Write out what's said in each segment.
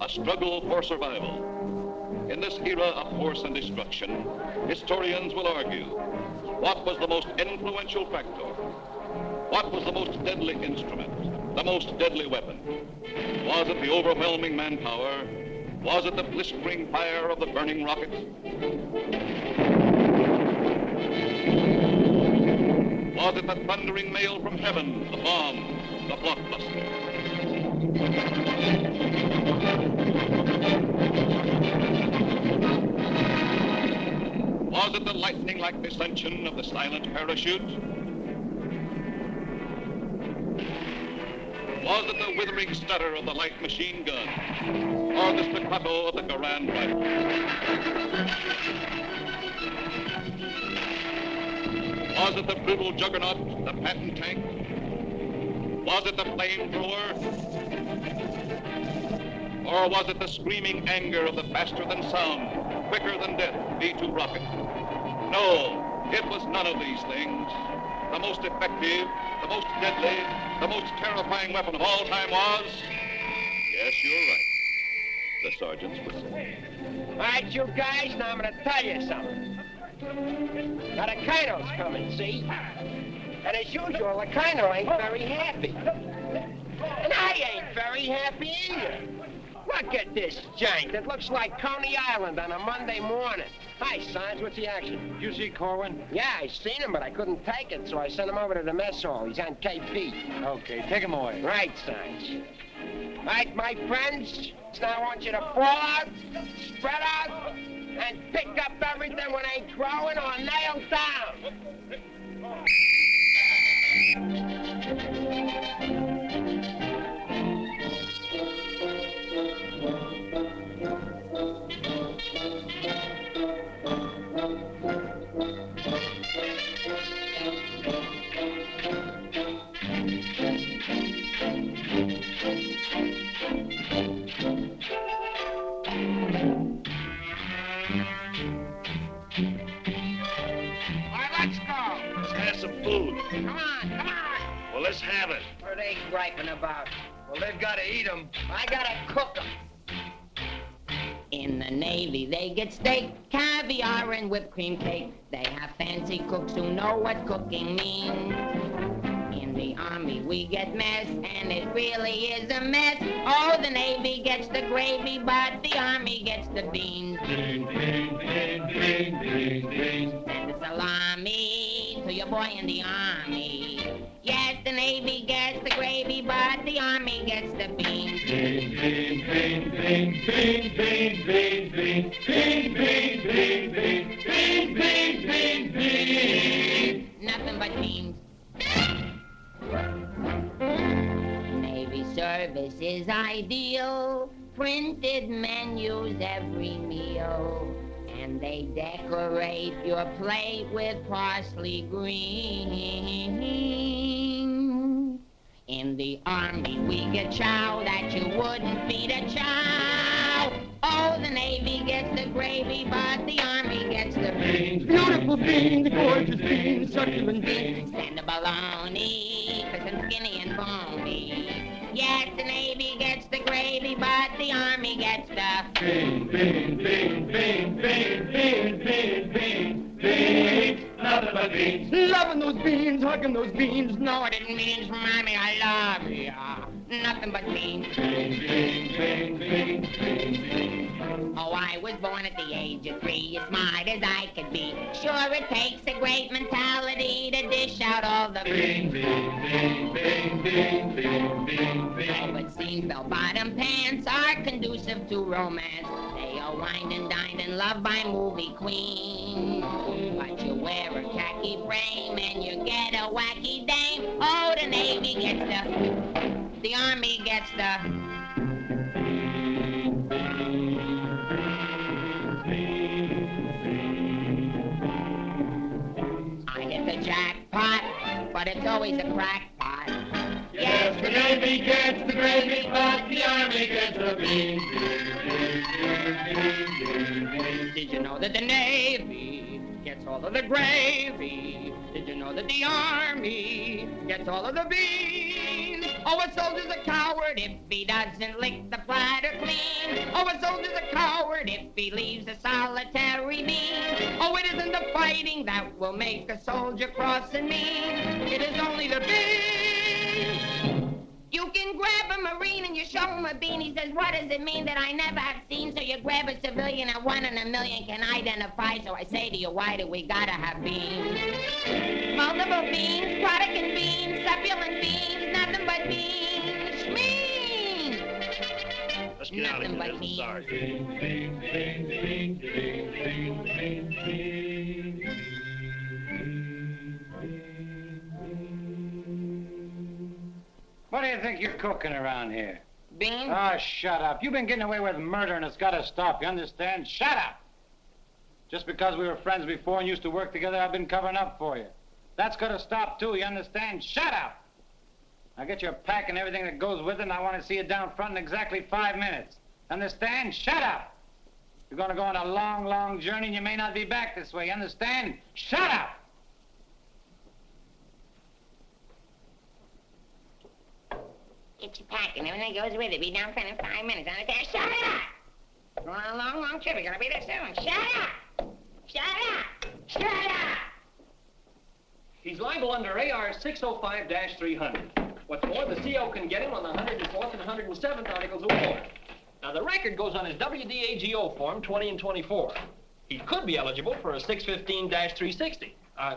Struggle for survival. In this era of force and destruction, historians will argue, what was the most influential factor? What was the most deadly instrument, the most deadly weapon? Was it the overwhelming manpower? Was it the blistering fire of the burning rocket? Was it the thundering mail from heaven, the bomb, the blockbuster? Was it the lightning-like descension of the silent parachute? Was it the withering stutter of the light machine gun? Or the staccato of the Garand rifle? Was it the brutal juggernaut, the Patton tank? Was it the flamethrower? Or was it the screaming anger of the faster-than-sound, quicker-than-death B-2 rocket? No, it was none of these things. The most effective, the most deadly, the most terrifying weapon of all time was... Yes, you're right. The sergeant's whistle. All right, you guys, now I'm going to tell you something. Now, the colonel's coming, see? And as usual, the colonel ain't very happy. And I ain't very happy either. Look at this jank. It looks like Coney Island on a Monday morning. Hi, Sarge. What's the action? Did you see Corwin? Yeah, I seen him, but I couldn't take it, so I sent him over to the mess hall. He's on KP. Okay, take him away. Right, Sarge. Right, my friends. So now I want you to fall out, spread out, and pick up everything when ain't growing or nailed down. Come on, come on. Well, let's have it. What are they griping about? Well, they've got to eat them. I gotta cook them. In the Navy, they get steak, caviar, and whipped cream cake. They have fancy cooks who know what cooking means. In the Army, we get mess, and it really is a mess. Oh, the Navy gets the gravy, but the Army gets the beans. Beans, beans, beans, beans, beans, beans. Send a salami to your boy in the Army. Yes, the Navy gets the gravy, but the Army gets the beans. Beans, beans, beans, beans, beans, beans, beans, beans, beans, beans, beans, beans, beans, beans, beans, beans. Nothing but beans. Navy service is ideal. Printed menus every meal. And they decorate your plate with parsley green. In the Army, we get chow that you wouldn't feed a chow. Oh, the Navy gets the gravy, but the Army gets the beans. Beautiful beans, gorgeous beans, succulent beans. And the bologna, crisp and skinny and bony. Yes, the Navy gets the gravy, but the Army gets the beans, beans, beans, beans, beans, beans, beans, beans, beans. nothing but beans. Loving those beans, hugging those beans. Know what it means, Mommy, I love ya. Nothing but beans. Beans, beans, beans, beans, beans, beans. Oh, I was born at the age of 3, as smart as I could be. Sure, it takes a great mentality to dish out all the Beans, beans, beans, beans, beans, beans, beans, beans. Oh, it seems bell-bottom pants are conducive to romance. They are wined and dined and loved by movie queens. But you wear a khaki frame and you get a wacky dame. Oh, the Navy gets the Army gets the... I hit the jackpot, but it's always a crackpot. Yes, the Navy gets the gravy pot, the Army gets the beans. Did you know that the Navy gets all of the gravy? Did you know that the Army gets all of the beans? Oh, a soldier's a coward if he doesn't lick the platter clean. Oh, a soldier's a coward if he leaves a solitary bean. Oh, it isn't the fighting that will make a soldier cross and mean. It is only the beans. You can grab a Marine and you show him a bean. He says, what does it mean that I never have seen? So you grab a civilian and 1 in a million can identify. So I say to you, why do we gotta have beans? Multiple beans, product and beans, succulent beans, nothing but beans. Schmeans! Let's get out of here. Nothing but beans. Sorry. Beans, beans, beans, beans, beans, beans, beans. What do you think you're cooking around here? Beans? Oh, shut up. You've been getting away with murder and it's got to stop, you understand? Shut up! Just because we were friends before and used to work together, I've been covering up for you. That's got to stop, too, you understand? Shut up! Now get your pack and everything that goes with it, and I want to see you down front in exactly 5 minutes. Understand? Shut up! You're going to go on a long, long journey, and you may not be back this way, you understand? Shut up! Get your pack and everything goes with it. Be down front in 5 minutes. Understand? Shut up! We're on a long, long trip. We're gonna be there soon. Shut up! Shut up! Shut up! He's liable under AR 605-300. What's more, the CO can get him on the 104th and 107th articles of war. Now, the record goes on his WDAGO form 20 and 24. He could be eligible for a 615-360.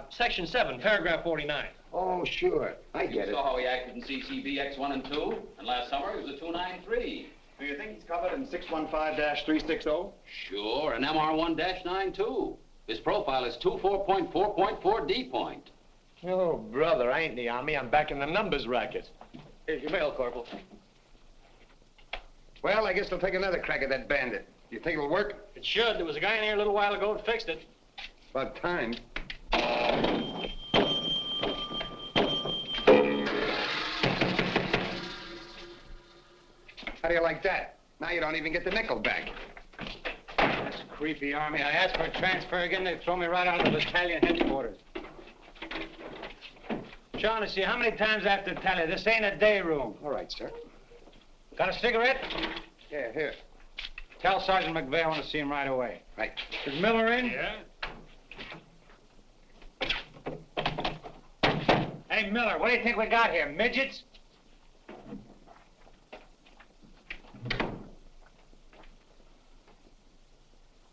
Section 7, paragraph 49. Oh, sure. I get You saw how he acted in CCB X1 and 2, and last summer he was a 293. Do you think he's covered in 615-360? Sure, and MR1-9 His profile is 24.4.4 D point. Oh, brother, I ain't in the Army. I'm back in the numbers racket. Here's your mail, Corporal. Well, I guess they'll take another crack at that bandit. Do you think it'll work? It should. There was a guy in here a little while ago that fixed it. About time. How do you like that? Now you don't even get the nickel back. That's creepy, Army. I asked for a transfer again, they throw me right out of the battalion headquarters. Shaughnessy, how many times I have to tell you, this ain't a day room. All right, sir. Got a cigarette? Yeah, here. Tell Sergeant McVeigh I want to see him right away. Right. Is Miller in? Yeah? Hey, Miller, what do you think we got here, midgets?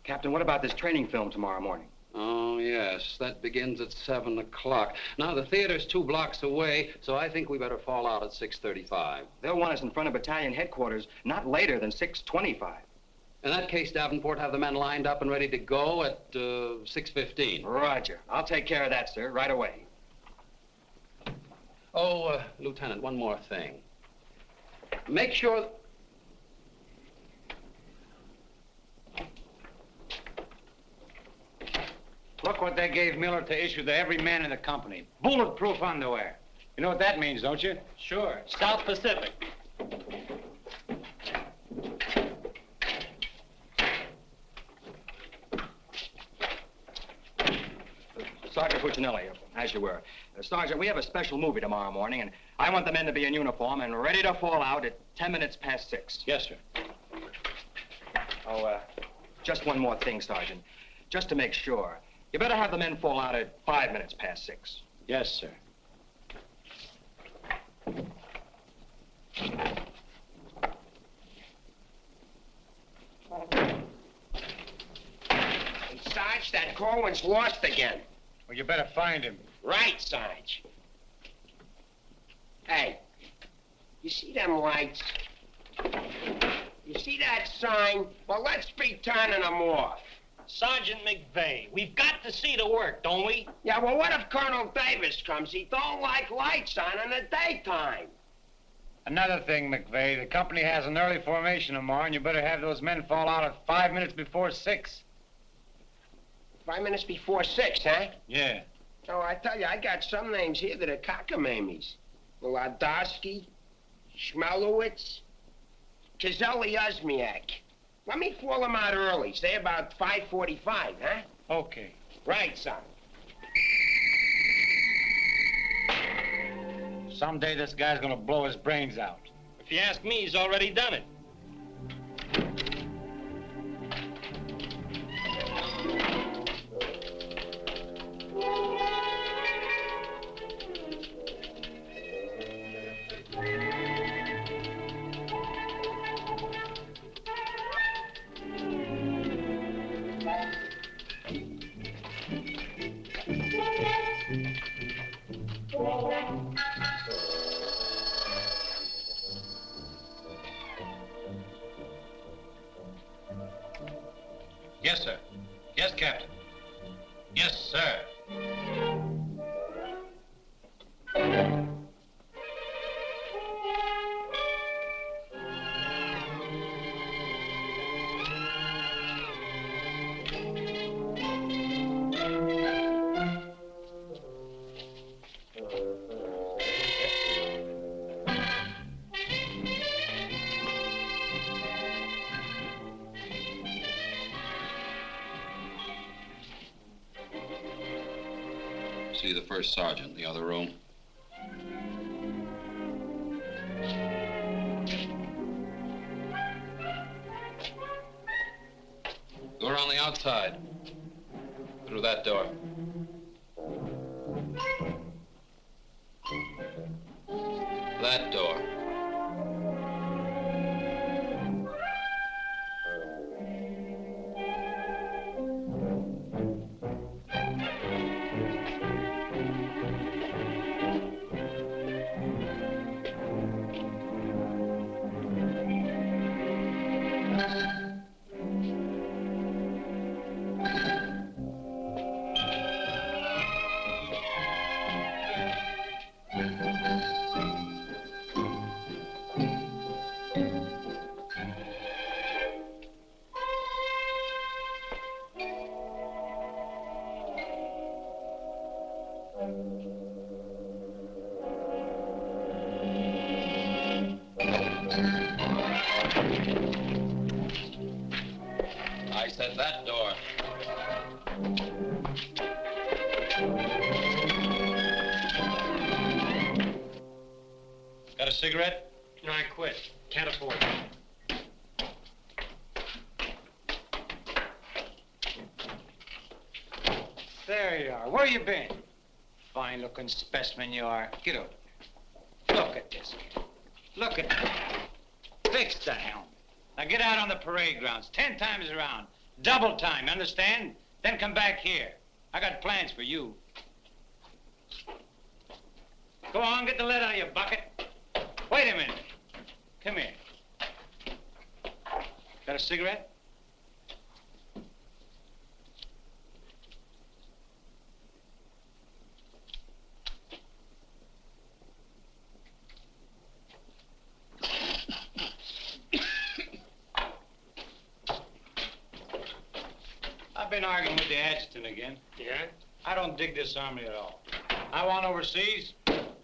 Captain, what about this training film tomorrow morning? Oh, yes, that begins at 7 o'clock. Now, the theater's 2 blocks away, so I think we better fall out at 6:35. They'll want us in front of battalion headquarters not later than 6:25. In that case, Davenport, have the men lined up and ready to go at 6:15. Roger. I'll take care of that, sir, right away. Oh, Lieutenant, one more thing. Make sure... Look what they gave Miller to issue to every man in the company. Bulletproof underwear. You know what that means, don't you? Sure. South Pacific. Sergeant Puccinelli, as you were. Sergeant, we have a special movie tomorrow morning, and I want the men to be in uniform and ready to fall out at 10 minutes past 6. Yes, sir. Oh, just one more thing, Sergeant. Just to make sure. You better have the men fall out at 5 minutes past 6. Yes, sir. Hey, Sarge, that Corwin's lost again. Well, you better find him. Right, Sarge. Hey, you see them lights? You see that sign? Well, let's be turning them off. Sergeant McVeigh, we've got to see the work, don't we? Yeah, well, what if Colonel Davis comes? He don't like lights on in the daytime. Another thing, McVeigh, the company has an early formation tomorrow, and you better have those men fall out at 5 minutes before 6. 5 minutes before 6, huh? Yeah. Oh, I tell you, I got some names here that are cockamammies. Wladowski, Schmelowitz, Kazelli Uzmiak. Let me fall them out early, say about 5:45, huh? Okay. Right, son. Someday this guy's gonna blow his brains out. If you ask me, he's already done it. Yes, sir. Yes, Captain. Yes, sir. See the first sergeant in the other room. Go around the outside. Through that door. That door. I said that door. Got a cigarette? No, I quit. Can't afford it. There you are. Where you been? Fine-looking specimen you are. Get over here. Look at this. Look at that. Fix the helmet. Now get out on the parade grounds 10 times around. Double time, understand? Then come back here. I got plans for you. Go on, get the lead out of your bucket. Wait a minute. Come here. Got a cigarette? I've been arguing with the adjutant again. Yeah? I don't dig this army at all. I want overseas,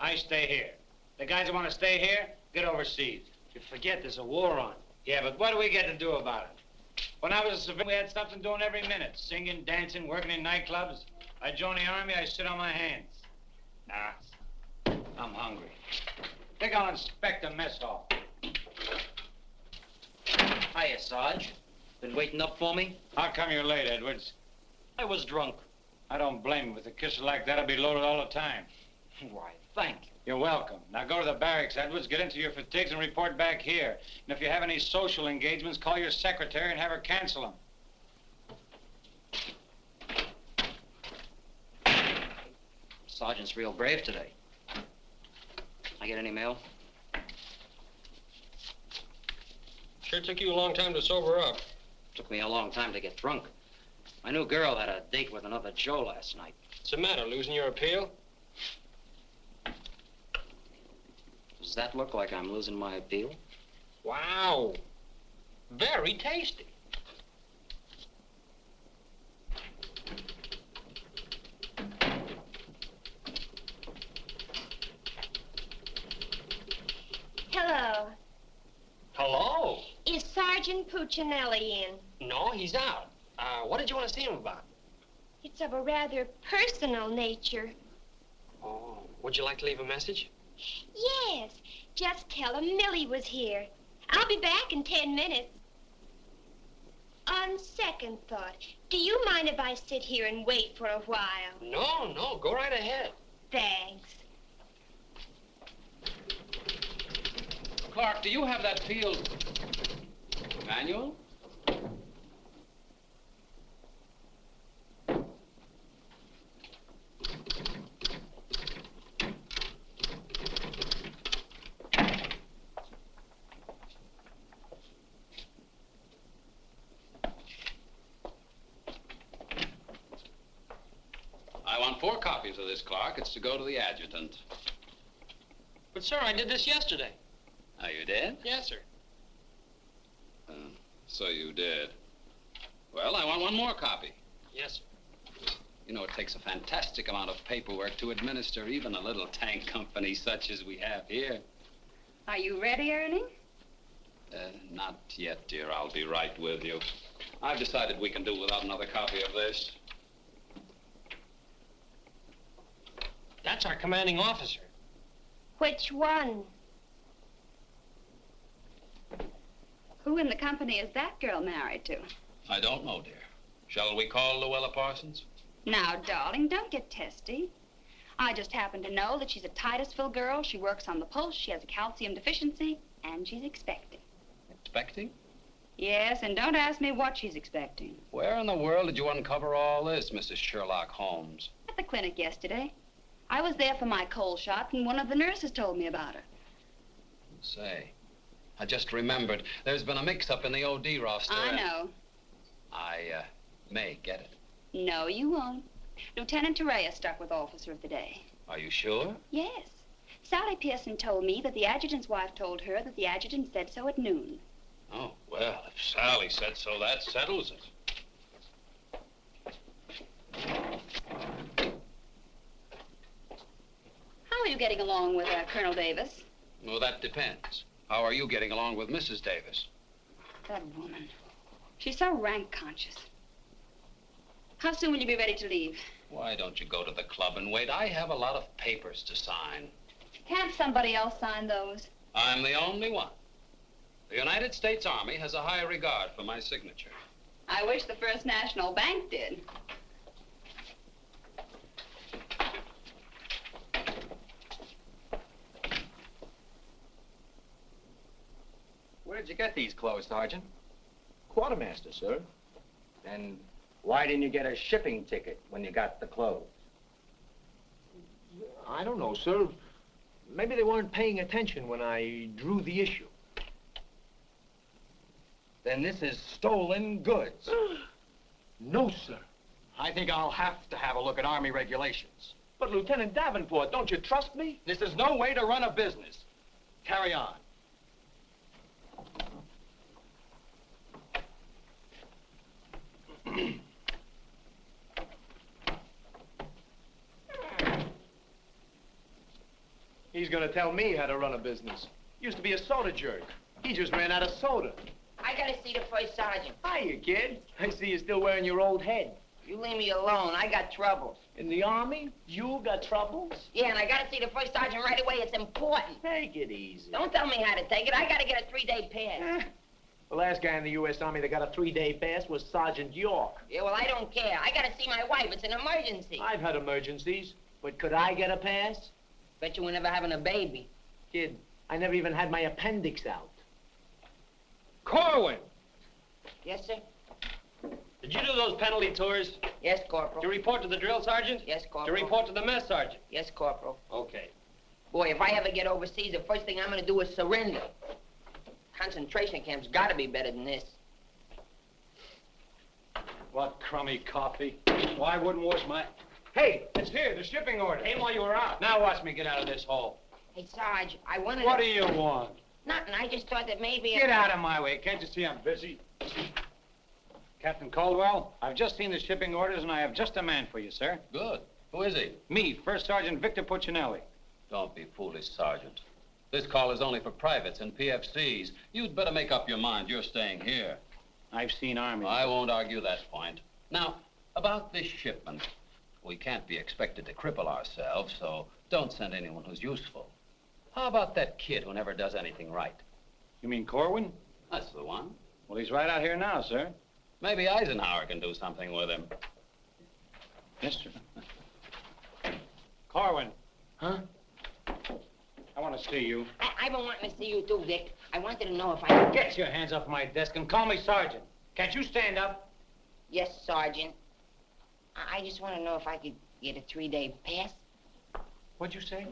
I stay here. The guys that want to stay here, get overseas. You forget there's a war on. Yeah, but what do we get to do about it? When I was a civilian, we had something doing every minute. Singing, dancing, working in nightclubs. I joined the army, I sit on my hands. Nah, I'm hungry. Think I'll inspect the mess hall. Hiya, Sarge. Been waiting up for me? How come you're late, Edwards? I was drunk. I don't blame you. With a kisser like that, I'll be loaded all the time. Why, thank you. You're welcome. Now go to the barracks, Edwards, get into your fatigues and report back here. And if you have any social engagements, call your secretary and have her cancel them. Sergeant's real brave today. I get any mail? Sure took you a long time to sober up. Took me a long time to get drunk. My new girl had a date with another Joe last night. What's the matter, losing your appeal? Does that look like I'm losing my appeal? Wow. Very tasty. Hello. Hello. Is Sergeant Puccinelli in? No, he's out. What did you want to see him about? It's of a rather personal nature. Oh, would you like to leave a message? Yes. Just tell him Millie was here. I'll be back in 10 minutes. On second thought, do you mind if I sit here and wait for a while? No, go right ahead. Thanks. Clark, do you have that field manual? I want 4 copies of this, Clark. It's to go to the adjutant. But, sir, I did this yesterday. Oh, you did? Yes, sir. So you did. Well, I want 1 more copy. Yes, sir. You know, it takes a fantastic amount of paperwork to administer even a little tank company such as we have here. Are you ready, Ernie? Not yet, dear. I'll be right with you. I've decided we can do without another copy of this. That's our commanding officer. Which one? Who in the company is that girl married to? I don't know, dear. Shall we call Luella Parsons? Now, darling, don't get testy. I just happen to know that she's a Titusville girl. She works on the pulse. She has a calcium deficiency, and she's expecting. Expecting? Yes, and don't ask me what she's expecting. Where in the world did you uncover all this, Mrs. Sherlock Holmes? At the clinic yesterday. I was there for my cold shot, and one of the nurses told me about her. Say, I just remembered. There's been a mix-up in the OD roster. I know. I may get it. No, you won't. Lieutenant Torreya stuck with Officer of the Day. Are you sure? Yes. Sally Pearson told me that the adjutant's wife told her that the adjutant said so at noon. Oh, well, if Sally said so, that settles it. How are you getting along with Colonel Davis? Well, that depends. How are you getting along with Mrs. Davis? That woman. She's so rank conscious. How soon will you be ready to leave? Why don't you go to the club and wait? I have a lot of papers to sign. Can't somebody else sign those? I'm the only one. The United States Army has a high regard for my signature. I wish the First National Bank did. Where did you get these clothes, Sergeant? Quartermaster, sir. Then why didn't you get a shipping ticket when you got the clothes? I don't know, sir. Maybe they weren't paying attention when I drew the issue. Then this is stolen goods. No, sir. I think I'll have to have a look at Army regulations. But, Lieutenant Davenport, don't you trust me? This is no way to run a business. Carry on. He's gonna tell me how to run a business. Used to be a soda jerk. He just ran out of soda. I gotta see the first sergeant. Hiya, kid. I see you're still wearing your old head. You leave me alone. I got troubles. In the Army? You got troubles? Yeah, and I gotta see the first sergeant right away. It's important. Take it easy. Don't tell me how to take it. I gotta get a 3-day pass. The last guy in the U.S. Army that got a 3-day pass was Sergeant York. Yeah, well, I don't care. I gotta see my wife. It's an emergency. I've had emergencies, but could I get a pass? Bet you were never having a baby. Kid, I never even had my appendix out. Corwin! Yes, sir? Did you do those penalty tours? Yes, Corporal. To report to the drill sergeant? Yes, Corporal. To report to the mess sergeant? Yes, Corporal. Okay. Boy, if I ever get overseas, the first thing I'm gonna do is surrender. Concentration camp's gotta be better than this. What crummy coffee. Well, I wouldn't wash my... Hey, it's here, the shipping order. Came while you were out. Now watch me get out of this hole. Hey, Sarge, I wanted What to... do you want? Nothing. I just thought that maybe... Get out of my way. Can't you see I'm busy? Captain Caldwell, I've just seen the shipping orders, and I have just a man for you, sir. Good. Who is he? Me, First Sergeant Victor Puccinelli. Don't be foolish, Sergeant. This call is only for privates and PFCs. You'd better make up your mind. You're staying here. I've seen Army. I won't argue that point. Now, about this shipment. We can't be expected to cripple ourselves, so don't send anyone who's useful. How about that kid who never does anything right? You mean Corwin? That's the one. Well, he's right out here now, sir. Maybe Eisenhower can do something with him. Yes, sir. Corwin. Huh? I want to see you. I've been wanting to see you too, Vic. I wanted to know if I could... Get your hands off my desk and call me Sergeant. Can't you stand up? Yes, Sergeant. I just want to know if I could get a 3-day pass. What'd you say?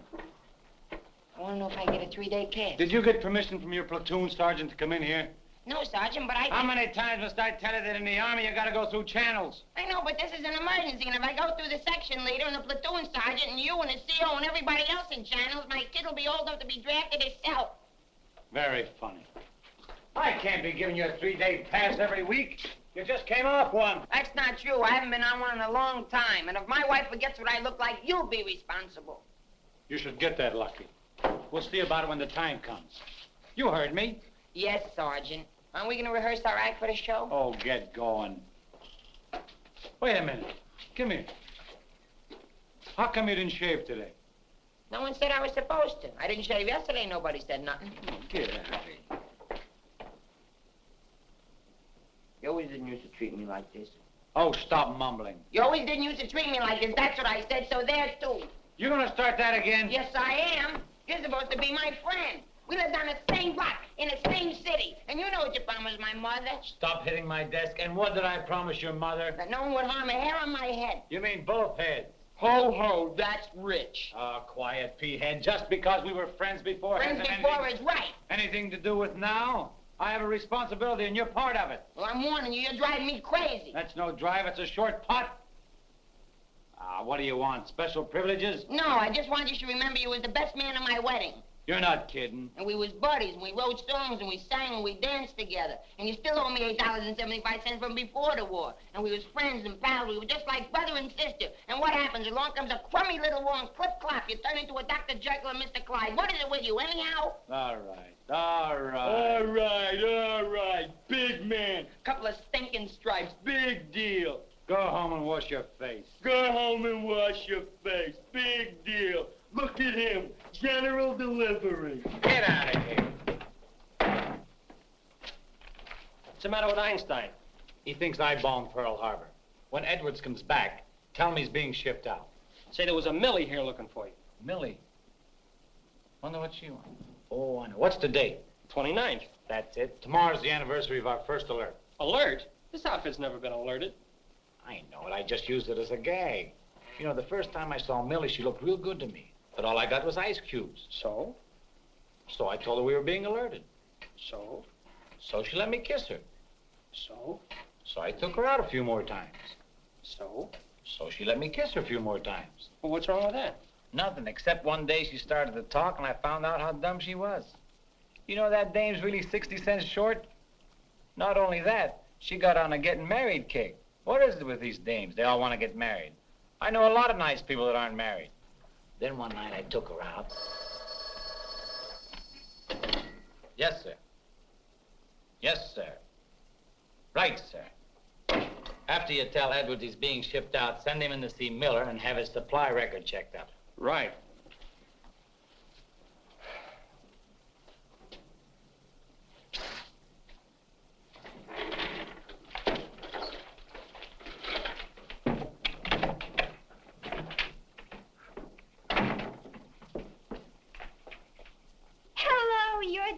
I want to know if I can get a 3-day pass. Did you get permission from your platoon sergeant to come in here? No, Sergeant, but I... How many times must I tell you that in the Army you gotta go through channels? I know, but this is an emergency, and if I go through the section leader and the platoon sergeant and you and the CO and everybody else in channels, my kid will be old enough to be drafted himself. Very funny. I can't be giving you a 3-day pass every week. You just came off one. That's not true. I haven't been on one in a long time, and if my wife forgets what I look like, you'll be responsible. You should get that lucky. We'll see about it when the time comes. You heard me. Yes, Sergeant. Aren't we going to rehearse our act for the show? Oh, get going. Wait a minute. Come here. How come you didn't shave today? No one said I was supposed to. I didn't shave yesterday. Nobody said nothing. Get out of here. You always didn't used to treat me like this. Oh, stop mumbling. You always didn't used to treat me like this. That's what I said, so there, too. You gonna start that again? Yes, I am. You're supposed to be my friend. We lived on the same block, in the same city. And you know what you promised my mother. Stop hitting my desk. And what did I promise your mother? That no one would harm a hair on my head. You mean both heads? Ho, ho, that's rich. Oh, quiet, P-head. Just because we were friends before... Friends before is right. Anything to do with now? I have a responsibility, and you're part of it. Well, I'm warning you. You're driving me crazy. That's no drive. It's a short putt. What do you want? Special privileges? No, I just want you to remember you was the best man at my wedding. You're not kidding. And we was buddies, and we wrote songs, and we sang, and we danced together. And you still owe me $8.75 from before the war. And we was friends and pals. We were just like brother and sister. And what happens? Along comes a crummy little war and clip-clop. You turn into a Dr. Jekyll and Mr. Clyde. What is it with you, anyhow? All right. All right. All right, all right. Big man. Couple of stinking stripes. Big deal. Go home and wash your face. Go home and wash your face. Big deal. Look at him. General delivery. Get out of here. What's the matter with Einstein? He thinks I bombed Pearl Harbor. When Edwards comes back, tell him he's being shipped out. Say there was a Millie here looking for you. Millie? Wonder what she wants. Oh, I know. What's the date? 29th. That's it. Tomorrow's the anniversary of our first alert. Alert? This outfit's never been alerted. I know it. I just used it as a gag. You know, the first time I saw Millie, she looked real good to me. But all I got was ice cubes. So? So I told her we were being alerted. So? So she let me kiss her. So? So I took her out a few more times. So? So she let me kiss her a few more times. Well, what's wrong with that? Nothing, except one day she started to talk and I found out how dumb she was. You know that dame's really 60 cents short? Not only that, she got on a getting married kick. What is it with these dames? They all want to get married. I know a lot of nice people that aren't married. Then one night I took her out. Yes, sir. Yes, sir. Right, sir. After you tell Edwards he's being shipped out, send him in to see Miller and have his supply record checked up. Right.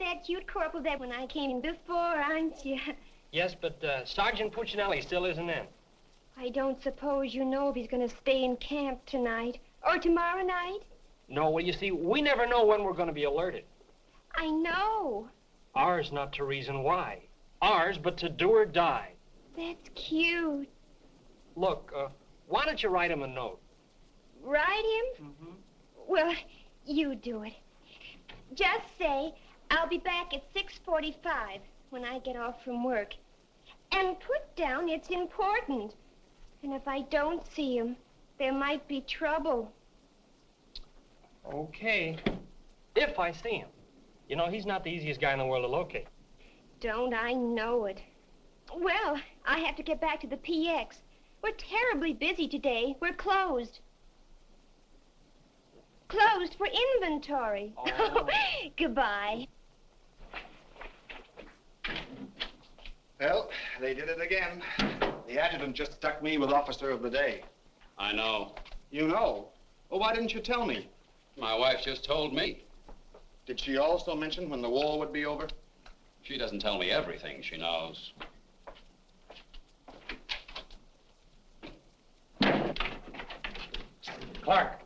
that cute corporal that when I came in before, aren't you? Yes, but Sergeant Puccinelli still isn't in. I don't suppose you know if he's going to stay in camp tonight or tomorrow night? No, well, you see, we never know when we're going to be alerted. I know. Ours not to reason why. Ours, but to do or die. That's cute. Look, why don't you write him a note? Write him? Mm-hmm. Well, you do it. Just say, I'll be back at 6:45 when I get off from work. And put down it's important. And if I don't see him, there might be trouble. Okay. If I see him. You know, he's not the easiest guy in the world to locate. Don't I know it? Well, I have to get back to the PX. We're terribly busy today. We're closed. Closed for inventory. Oh. Goodbye. Well, they did it again. The adjutant just stuck me with Officer of the Day. I know. You know? Well, why didn't you tell me? My wife just told me. Did she also mention when the war would be over? She doesn't tell me everything she knows. Clark,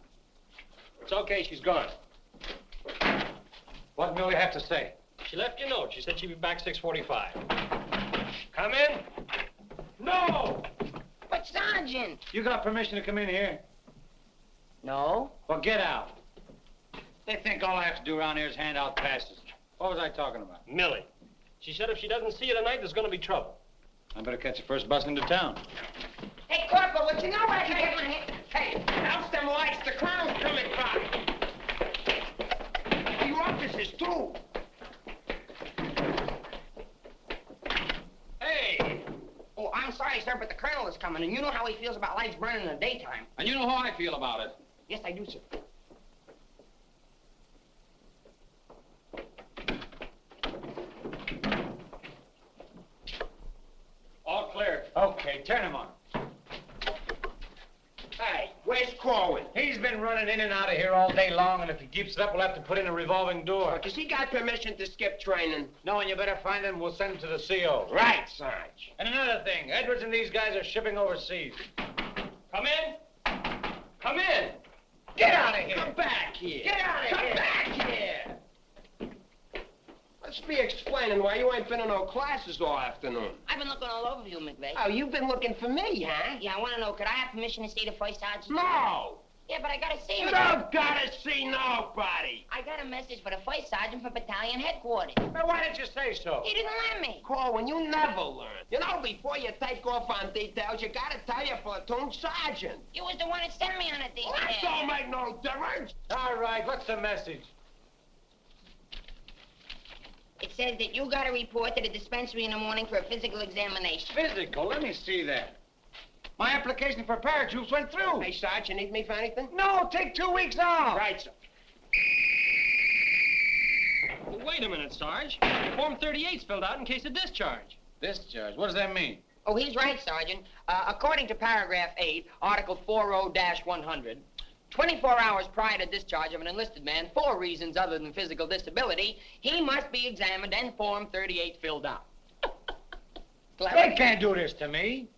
It's okay, she's gone. what Millie have to say? She left you a note. She said she'd be back 6:45. Come in. No! But, Sergeant. You got permission to come in here? No. Well, get out. They think all I have to do around here is hand out passes. What was I talking about? Millie. She said if she doesn't see you tonight, there's going to be trouble. I better catch the first bus into town. Hey, Corporal, would you know where I can get my hand? Hey, house them lights, the clown's coming by. The officers, too. Hey! Oh, I'm sorry, sir, but the colonel is coming, and you know how he feels about lights burning in the daytime. And you know how I feel about it. Yes, I do, sir. All clear. Okay, turn him on. Hey, where's Corwin? He's been running in and out of here all day long, and if he keeps it up, we'll have to put in a revolving door. Does he got permission to skip training? No, and you better find him. We'll send him to the CO. Right, Sarge. And another thing, Edwards and these guys are shipping overseas. Come in. Come in. Get out of here. Come back here. Get out of here. Come back here. Let's be explaining why you ain't been in no classes all afternoon. I've been looking all over you, McVeigh. Oh, you've been looking for me, huh? Yeah, I want to know, could I have permission to see the first sergeant? No. Yeah, but I got to see him. You don't gotta see nobody. I got a message for the first sergeant for battalion headquarters. Well, why didn't you say so? He didn't let me. Corwin, you never learn. You know, before you take off on details, you gotta tell your platoon sergeant. You was the one that sent me on a detail. Well, that don't make no difference. All right, what's the message? It says that you got to report to the dispensary in the morning for a physical examination. Physical? Let me see that. My application for paratroops went through. Hey, Sarge, you need me for anything? No, take 2 weeks off. Right, sir. Well, wait a minute, Sarge. Form 38's filled out in case of discharge. Discharge? What does that mean? Oh, he's right, Sergeant. According to paragraph 8, Article 40-100, 24 hours prior to discharge of an enlisted man for reasons other than physical disability, he must be examined and Form 38 filled out. They can't do this to me.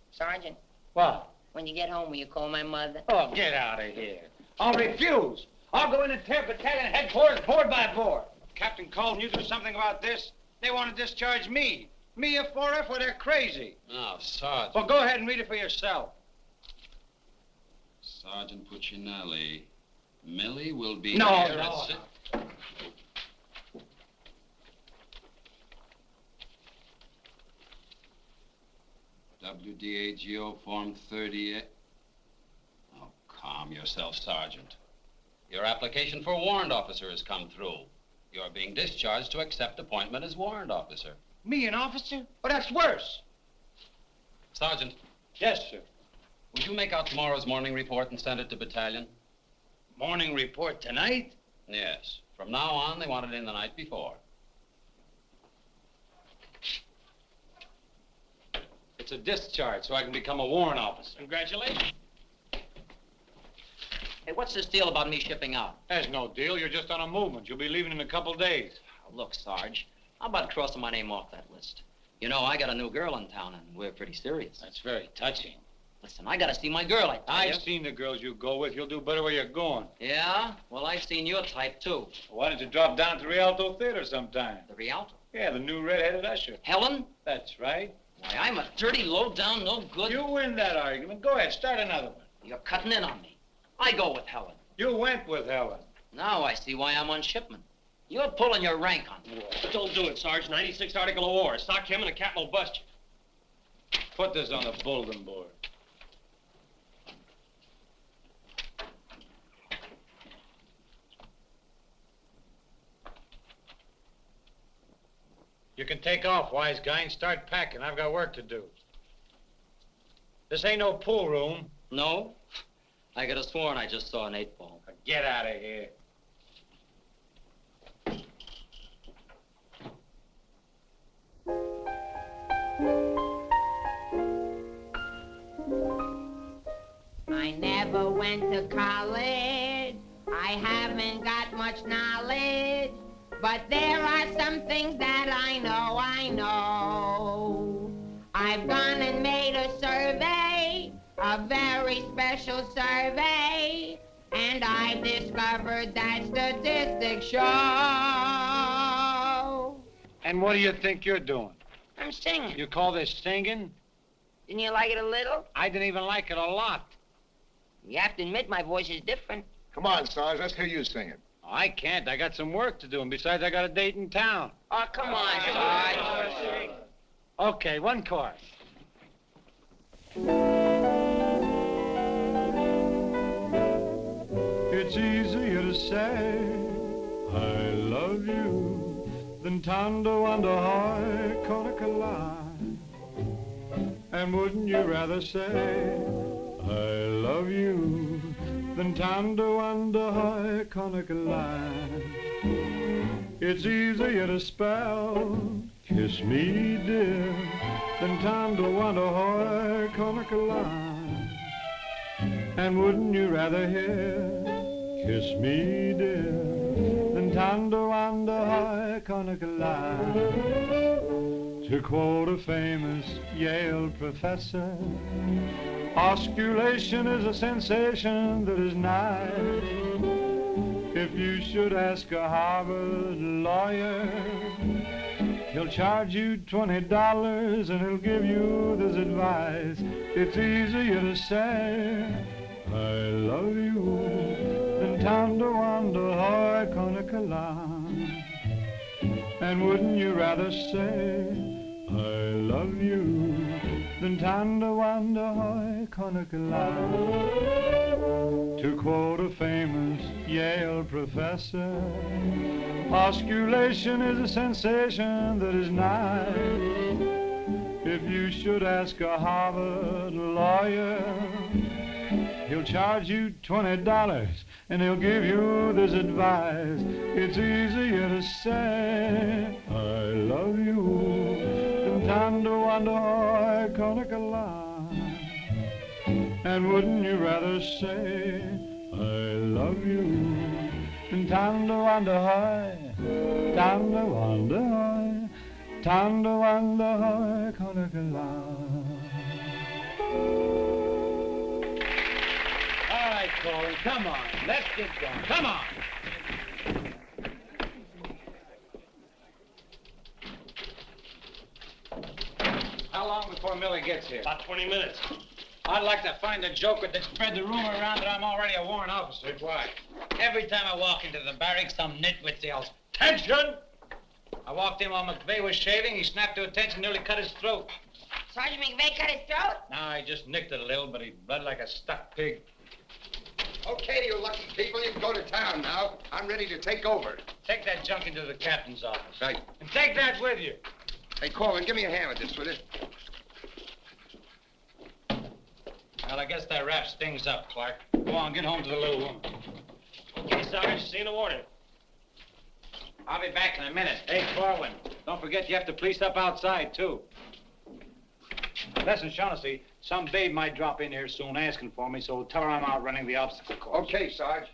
Sergeant. What? When you get home, will you call my mother? Oh, get out of here. I'll refuse. I'll go in and tear battalion headquarters board by board. Captain Colton, you do something about this? They want to discharge me. Me, a 4F, well, they're crazy. No, Sergeant. Well, go ahead and read it for yourself. Sergeant Puccinelli. Millie will be No, here no. at WDAGO Form 38. Oh, calm yourself, Sergeant. Your application for warrant officer has come through. You're being discharged to accept appointment as warrant officer. Me, an officer? Well, that's worse. Sergeant. Yes, sir. Would you make out tomorrow's morning report and send it to battalion? Morning report tonight? Yes. From now on, they want it in the night before. It's a discharge, so I can become a warrant officer. Congratulations. Hey, what's this deal about me shipping out? There's no deal. You're just on a movement. You'll be leaving in a couple days. Look, Sarge, how about crossing my name off that list? You know, I got a new girl in town, and we're pretty serious. That's very touching. Listen, I gotta see my girl, I tell you. I've seen the girls you go with. You'll do better where you're going. Yeah? Well, I've seen your type, too. Why don't you drop down to the Rialto Theater sometime? The Rialto? Yeah, the new red-headed usher. Helen? That's right. Why, I'm a dirty, low-down, no good... You win that argument. Go ahead, start another one. You're cutting in on me. I go with Helen. You went with Helen. Now I see why I'm on shipment. You're pulling your rank on me. Don't do it, Sarge. 96 article of war. Sock him and the captain will bust you. Put this on the bulletin board. You can take off, wise guy, and start packing. I've got work to do. This ain't no pool room. No? I could have sworn I just saw an 8-ball. Get out of here. I never went to college. I haven't got much knowledge. But there are some things that I know. I've gone and made a survey, a very special survey, and I've discovered that statistics show. And what do you think you're doing? I'm singing. You call this singing? Didn't you like it a little? I didn't even like it a lot. You have to admit my voice is different. Come on, Sarge, let's hear you sing it. I can't. I got some work to do, and besides, I got a date in town. Oh, come on, Sarge. Okay, one chorus. It's easier to say I love you than Tondo under high Conacola. And wouldn't you rather say I love you than Tondo under high Conacola? It's easier to spell kiss me dear than Tondo under high Conacola. And wouldn't you rather hear kiss me dear than Tondo under high Conacola? To quote a famous Yale professor, osculation is a sensation that is nigh. If you should ask a Harvard lawyer, he'll charge you $20 and he'll give you this advice. It's easier to say I love you than Tondo under high Conacola. And wouldn't you rather say I love you than Tondo under high Conacola? To quote a famous Yale professor, osculation is a sensation that is nigh. If you should ask a Harvard lawyer, he'll charge you $20 and he'll give you this advice. It's easier to say I love you than Tondo under high Conacola. And wouldn't you rather say I love you than Tondo under high, Tondo under high, Tondo under high Conacola? All right, Colin, come on. Let's get going. Come on. How long before Millie gets here? About 20 minutes. I'd like to find a joker that spread the rumor around that I'm already a warrant officer. Why? Every time I walk into the barracks, some nitwit yells, "Attention!" I walked in while McVeigh was shaving. He snapped to attention, nearly cut his throat. Sergeant McVeigh cut his throat? No, I just nicked it a little, but he bled like a stuck pig. Okay, you lucky people, you can go to town now. I'm ready to take over. Take that junk into the captain's office. Right. And take that with you. Hey, Corwin, give me a hand with this, will you? Well, I guess that wraps things up, Clark. Go on, get home to the little woman. Okay, Sarge, see you in the morning. I'll be back in a minute. Hey, Corwin, don't forget you have to police up outside, too. Listen, Shaughnessy, some babe might drop in here soon asking for me, so tell her I'm out running the obstacle course. Okay, Sarge.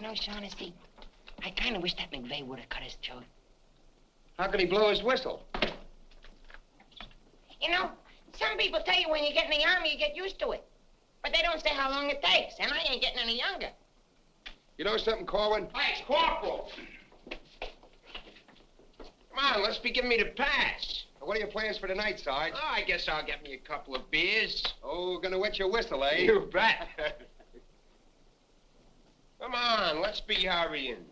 You know, Shaughnessy, I kind of wish that McVeigh would have cut his throat. How could he blow his whistle? You know, some people tell you when you get in the Army, you get used to it. But they don't say how long it takes, and I ain't getting any younger. You know something, Corwin? Hey, it's Corporal. Come on, let's be giving me the pass. What are your plans for tonight, Sarge? Oh, I guess I'll get me a couple of beers. Oh, gonna wet your whistle, eh? You bet. Come on, let's be hurrying.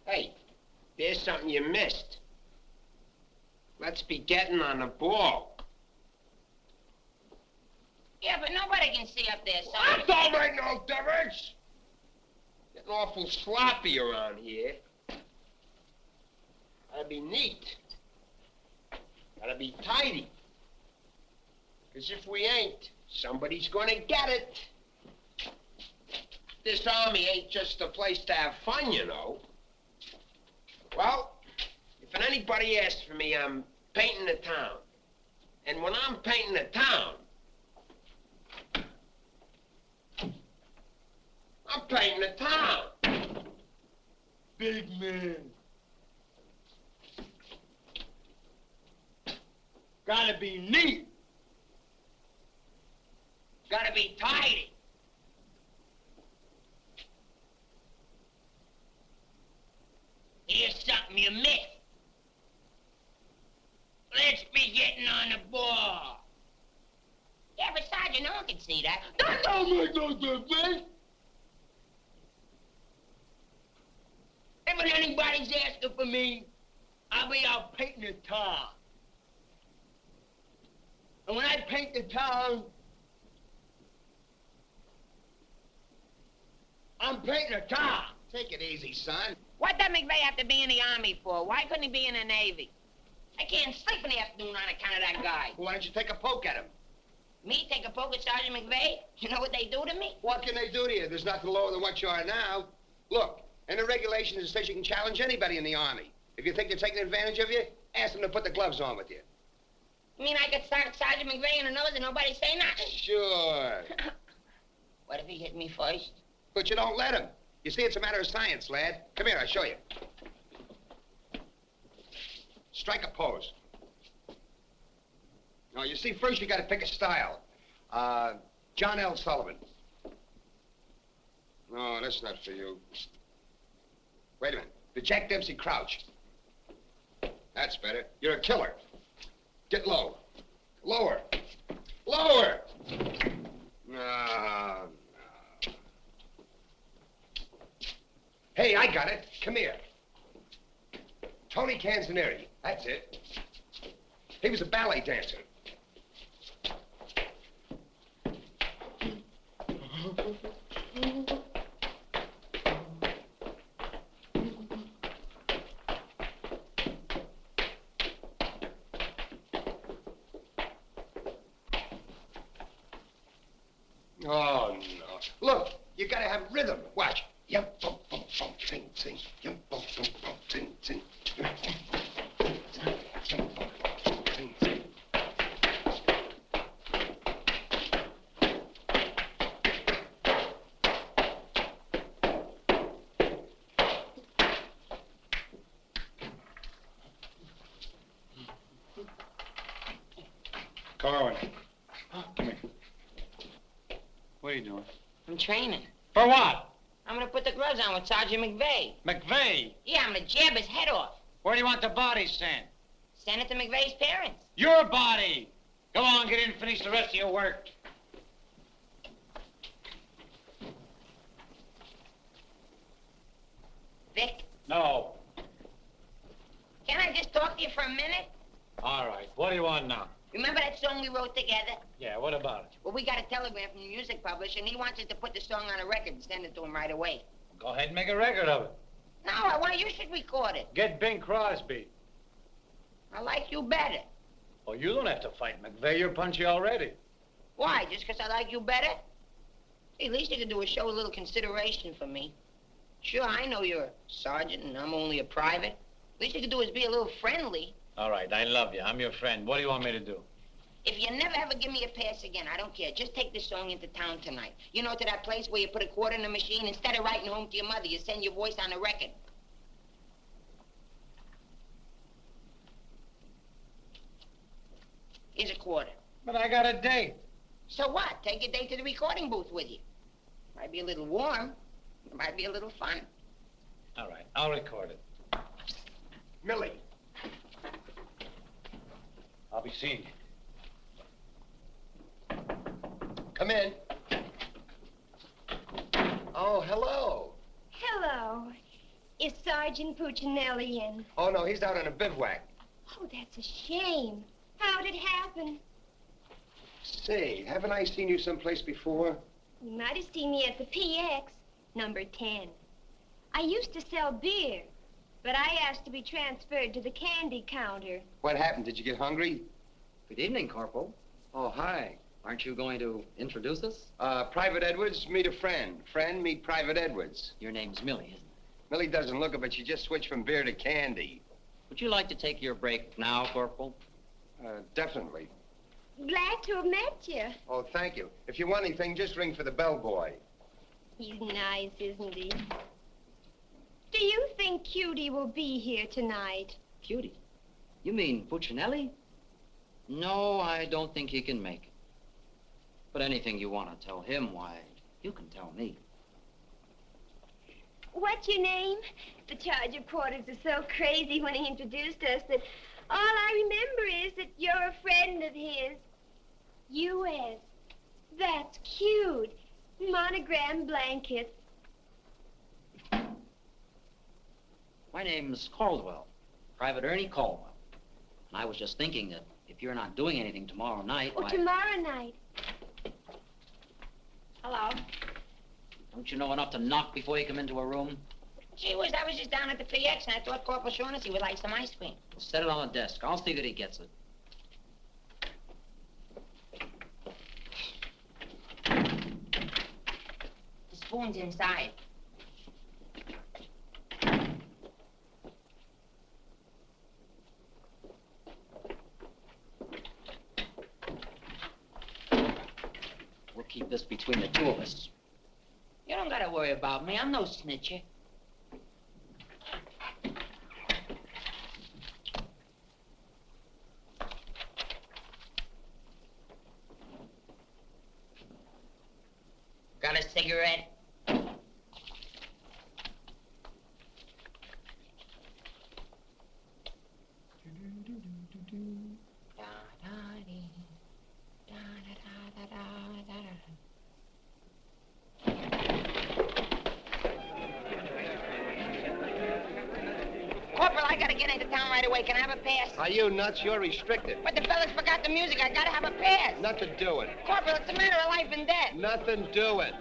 Hey, there's something you missed. Let's be getting on the ball. Yeah, but nobody can see up there, so... That don't make no difference. Getting awful sloppy around here. Gotta be neat. Gotta be tidy. Because if we ain't, somebody's gonna get it. This Army ain't just a place to have fun, you know. Well, if anybody asks for me, I'm painting the town. And when I'm painting the town, I'm painting the town. Big man. Gotta be neat. Gotta be tidy. Here's something you missed. Let's be getting on the ball. Yeah, but Sergeant, no one can see that. That don't make no difference. If anybody's asking for me, I'll be out painting the town. And when I paint the town, I'm painting the town. Take it easy, son. What does McVeigh have to be in the Army for? Why couldn't he be in the Navy? I can't sleep in the afternoon on account of that guy. Why don't you take a poke at him? Me take a poke at Sergeant McVeigh? You know what they do to me? What can they do to you? There's nothing lower than what you are now. Look, in the regulations, it says you can challenge anybody in the Army. If you think they're taking advantage of you, ask them to put the gloves on with you. You mean I could start Sergeant McVeigh in the nose and nobody say nothing? Sure. What if he hit me first? But you don't let him. You see, it's a matter of science, lad. Come here, I'll show you. Strike a pose. Now, you see, first you got to pick a style. John L. Sullivan. No, that's not for you. Wait a minute. The Jack Dempsey Crouch. That's better. You're a killer. Get low. Lower. Lower! No. Hey, I got it. Come here. Tony Canzoneri. That's it. He was a ballet dancer. Oh, no. Look, you gotta have rhythm. Watch. Yum, bum, bum, bum, sing, sing. Yum, bum, bum, bum, sing, sing. Yum, bum, sing, sing. Corwin. Come here. What are you doing? I'm training. For what? I'm gonna put the gloves on with Sergeant McVeigh. McVeigh? Yeah, I'm gonna jab his head off. Where do you want the body sent? Send it to McVeigh's parents. Your body! Go on, get in and finish the rest of your work. Vic, No. can I just talk to you for a minute? All right. What do you want now? Remember that song we wrote together? Yeah, what about it? Well, we got a telegram from the music publisher, and he wants us to put the song on a record and send it to him right away. Go ahead and make a record of it. No, I want you should record it. Get Bing Crosby. I like you better. Oh, you don't have to fight McVeigh. You're punchy already. Why, just because I like you better? Hey, at least you could do is show a little consideration for me. Sure, I know you're a sergeant and I'm only a private. Least you could do is be a little friendly. All right, I love you. I'm your friend. What do you want me to do? If you never ever give me a pass again, I don't care. Just take this song into town tonight. You know, to that place where you put a quarter in the machine, instead of writing home to your mother, you send your voice on a record. Here's a quarter. But I got a date. So what? Take your date to the recording booth with you. Might be a little warm. It might be a little fun. All right, I'll record it. Millie. I'll be seeing you. Come in. Oh, hello. Hello. Is Sergeant Puccinelli in? Oh, no, he's out on a bivouac. Oh, that's a shame. How'd it happen? Say, haven't I seen you someplace before? You might have seen me at the PX, number 10. I used to sell beer, but I asked to be transferred to the candy counter. What happened? Did you get hungry? Good evening, Corporal. Oh, hi. Aren't you going to introduce us? Private Edwards, meet a friend. Friend, meet Private Edwards. Your name's Millie, isn't it? Millie doesn't look it, but she just switched from beer to candy. Would you like to take your break now, Corporal? Definitely. Glad to have met you. Oh, thank you. If you want anything, just ring for the bellboy. He's nice, isn't he? Do you think Cutie will be here tonight? Cutie? You mean Puccinelli? No, I don't think he can make it. But anything you want to tell him, why, you can tell me. What's your name? The charge reporters are so crazy when he introduced us that all I remember is that you're a friend of his. U.S. That's cute. Monogram blanket. My name's Caldwell, Private Ernie Caldwell. And I was just thinking that if you're not doing anything tomorrow night, Oh, why... tomorrow night. Hello. Don't you know enough to knock before you come into a room? Gee whiz, I was just down at the PX and I thought Corporal Shaughnessy would like some ice cream. Well, set it on the desk. I'll see that he gets it. The spoon's inside. We'll keep this between the two of us. You don't gotta worry about me. I'm no snitcher. Got a cigarette? Corporal, I gotta get into town right away. Can I have a pass? Are you nuts? You're restricted. But the fellas forgot the music. I gotta have a pass. Nothing doing. Corporal, it's a matter of life and death. Nothing doing.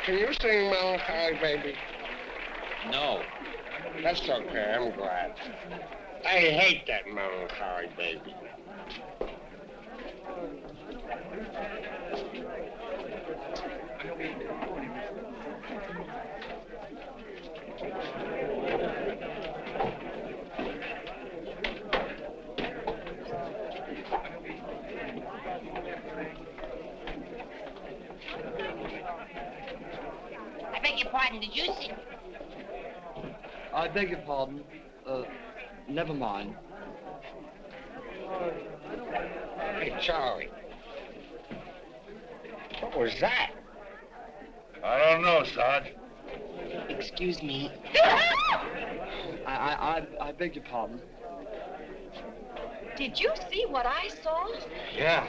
can you sing Melancholy Baby? No. That's okay, I'm glad. I hate that Melancholy Baby. I beg your pardon, did you see? I beg your pardon. Never mind. Hey, Charlie. What was that? I don't know, Sarge. Excuse me. I beg your pardon. Did you see what I saw? Yeah.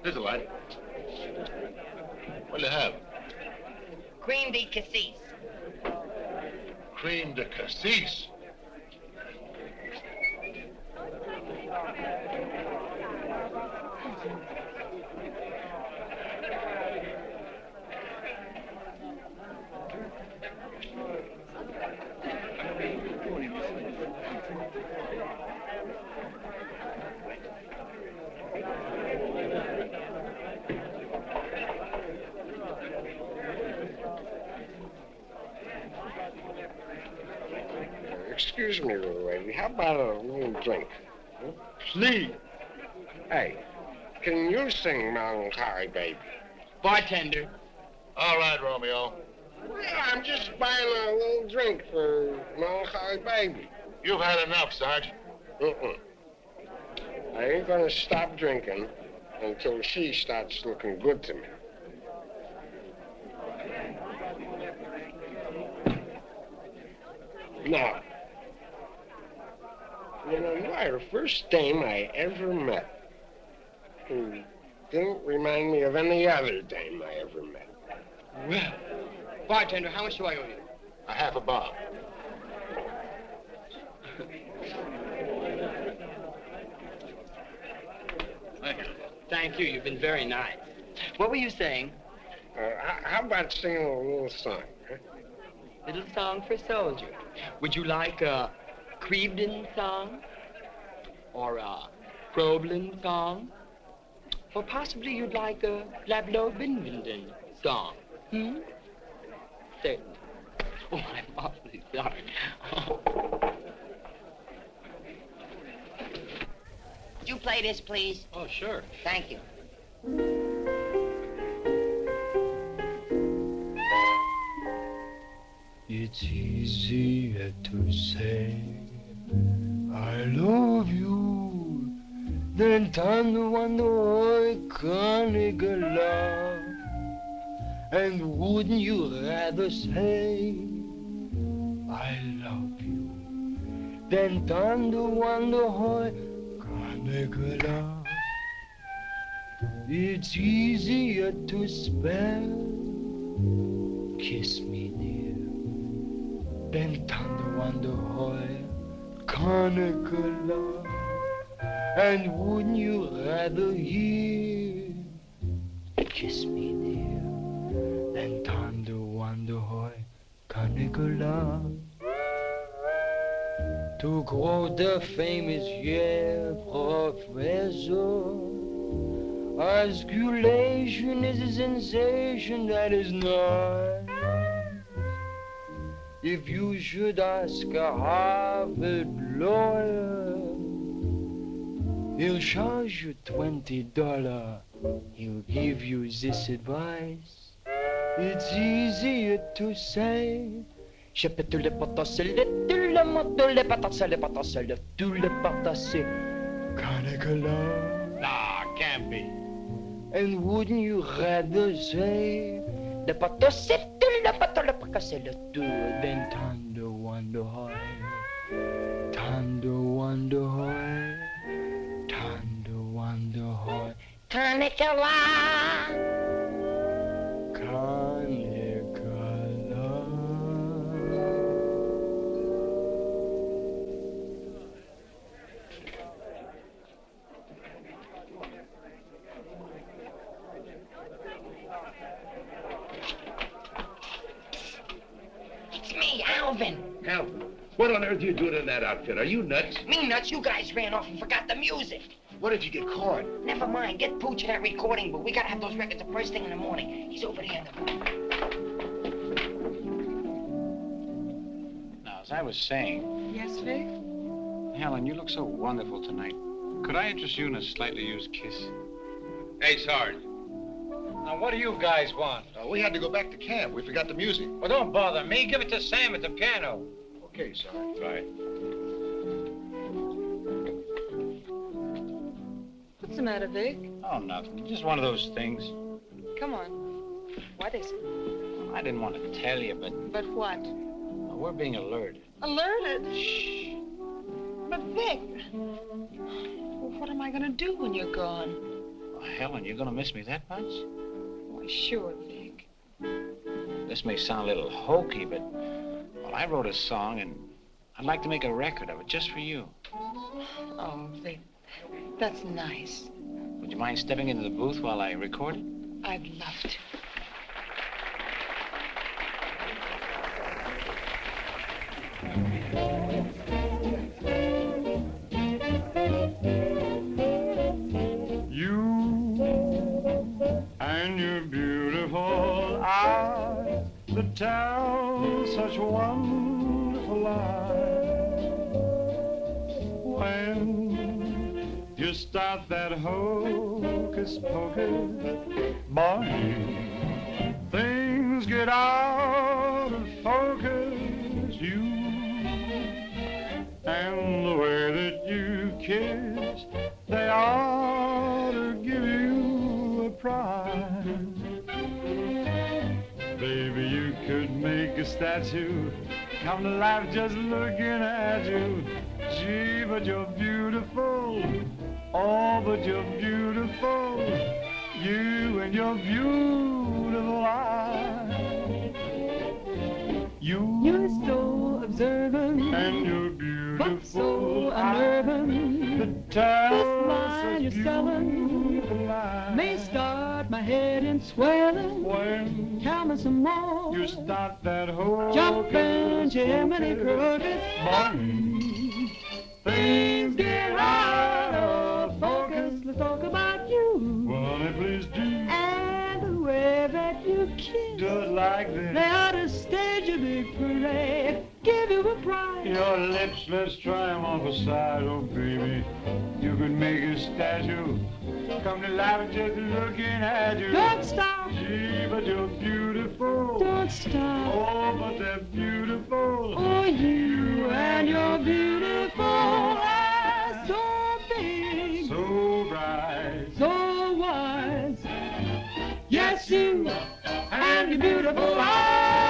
Here's a light. What'll you have? Cream de cassis. Cream de cassis. Excuse me, little lady. How about a little drink? Huh? Please. Hey, can you sing Melancholy Baby? Bartender. All right, Romeo. Yeah, I'm just buying a little drink for Melancholy Baby. You've had enough, Sarge. I ain't gonna stop drinking until she starts looking good to me. Now, you know, you are the first dame I ever met who didn't remind me of any other dame I ever met. Well, bartender, how much do I owe you? A half a bob. Thank you. Thank you. You've been very nice. What were you saying? How about singing a little song? Huh? Little song for a soldier. Would you like a Crevedon song? Or a Crowlin song? Or possibly you'd like a Lablo Binvenden song? Certainly. Oh, I'm awfully sorry. Would you play this, please? Oh, sure. Thank you. It's easier to say I love you than to wonder I can't get love. And wouldn't you rather say I love you than to wonder how I can't get love? It's easier to spell kiss me dear than to wonder how I can't get love. And wouldn't you rather hear kiss me dear than to wonder how I can't get love? To quote the famous Yale professor, osculation is a sensation that is not. If you should ask a Harvard lawyer, he'll charge you $20. He'll give you this advice. It's easier to say. Je peux tout le potasser, tout le moto, le patasser, le patasser, tout le patasser. Can't Nah, can't be. And wouldn't you rather say the patasser, tout le patasser, le patasser, le tout, than tender wonder high, tender wonder high, tender wonder high. Tanikala. Alvin. Alvin, what on earth are you doing in that outfit? Are you nuts? Me nuts, you guys ran off and forgot the music. What if you get caught? Never mind, get Pooch in that recording booth. We gotta have those records the first thing in the morning. He's over there in the booth. Now, as I was saying... Yes, Vic? Helen, you look so wonderful tonight. Could I interest you in a slightly used kiss? Hey, Sarge. Now, what do you guys want? We had to go back to camp. We forgot the music. Well, don't bother me. Give it to Sam at the piano. Okay, Sarge. Right. What's the matter, Vic? Oh, nothing. Just one of those things. Come on. What is it? I didn't want to tell you, but... But what? We're being alerted. Alerted? Shh. But, Vic, well, what am I going to do when you're gone? Well, Helen, you're going to miss me that much? Why, sure, Vic. This may sound a little hokey, but... Well, I wrote a song, and I'd like to make a record of it just for you. Oh, Vic, that's nice. Would you mind stepping into the booth while I record it? I'd love to. And your beautiful eyes that tell such wonderful lies. When you start that hocus pocus, boy, things get out of focus. You and the way that you kiss, they ought to give you a prize. Baby, you could make a statue come to life just looking at you. Gee, but you're beautiful. Oh, but you're beautiful. You and your beautiful eyes. You're so observant. And you're beautiful. But so unnerving. This line you're selling may start my head in swelling. When tell me some more. You start that whole jumping Jiminy Cricket. Things get out of focus. Let's talk about you. Well, honey, please do. And the way that you kiss. Just like this. They ought to stage a big parade. Give you a prize. Your lips, let's try 'em on the side, oh baby. You could make a statue come to life just looking at you. Don't stop. Gee, but you're beautiful. Don't stop. Oh, but they're beautiful. Oh, you and your beautiful eyes, so big, so bright, so wise. Yes, you and your beautiful eyes.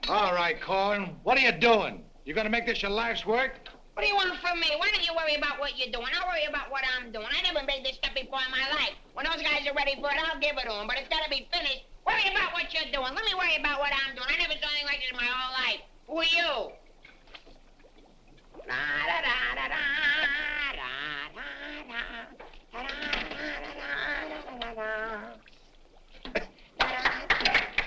All right, Corn. What are you doing? You gonna make this your life's work? What do you want from me? Why don't you worry about what you're doing? I'll worry about what I'm doing. I never made this stuff before in my life. When those guys are ready for it, I'll give it to them. But it's got to be finished. Worry about what you're doing. Let me worry about what I'm doing. I never saw anything like this in my whole life. Who are you?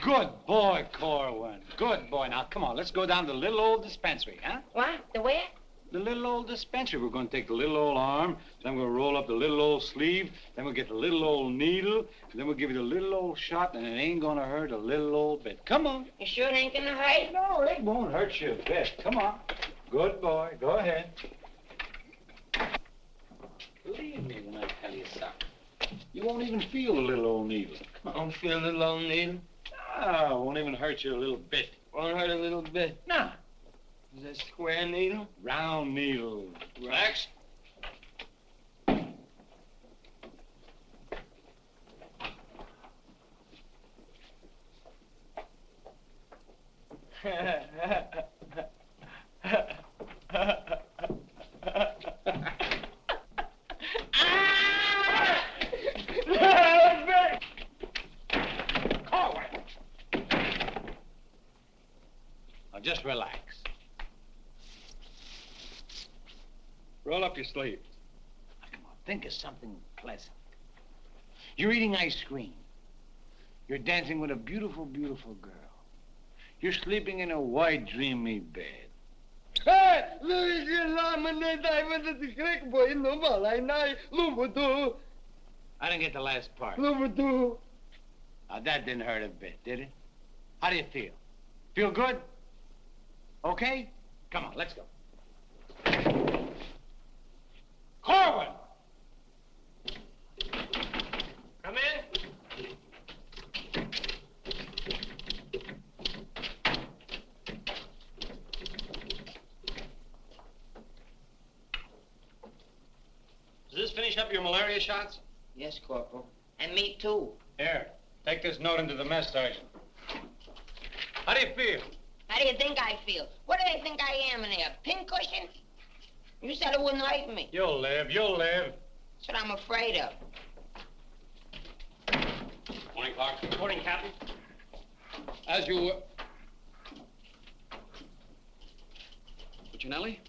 Good boy, Corwin. Good boy. Now, come on, let's go down to the little old dispensary, huh? What? The where? The little old dispensary. We're going to take the little old arm, then we're going to roll up the little old sleeve, then we'll get the little old needle, and then we'll give you the little old shot, and it ain't going to hurt a little old bit. Come on. You sure it ain't going to hurt? No, it won't hurt you a bit. Come on. Good boy. Go ahead. Believe me when I tell you something. You won't even feel the little old needle. I don't feel a little old needle. Ah, it won't even hurt you a little bit. Won't hurt a little bit. No. Is that square needle? Round needle. Max? Now just relax. Roll up your sleeves. Come on, think of something pleasant. You're eating ice cream. You're dancing with a beautiful, beautiful girl. You're sleeping in a white, dreamy bed. I didn't get the last part. Now, that didn't hurt a bit, did it? How do you feel? Feel good? Okay? Come on, let's go. Corwin! Come in. Does this finish up your malaria shots? Yes, Corporal. And me, too. Here, take this note into the mess, Sergeant. How do you feel? How do you think I feel? What do they think I am in there, a pincushion? You said it wouldn't hurt me. You'll live, you'll live. That's what I'm afraid of. Morning, Clark. Good morning, Captain. As you were... Puccinelli,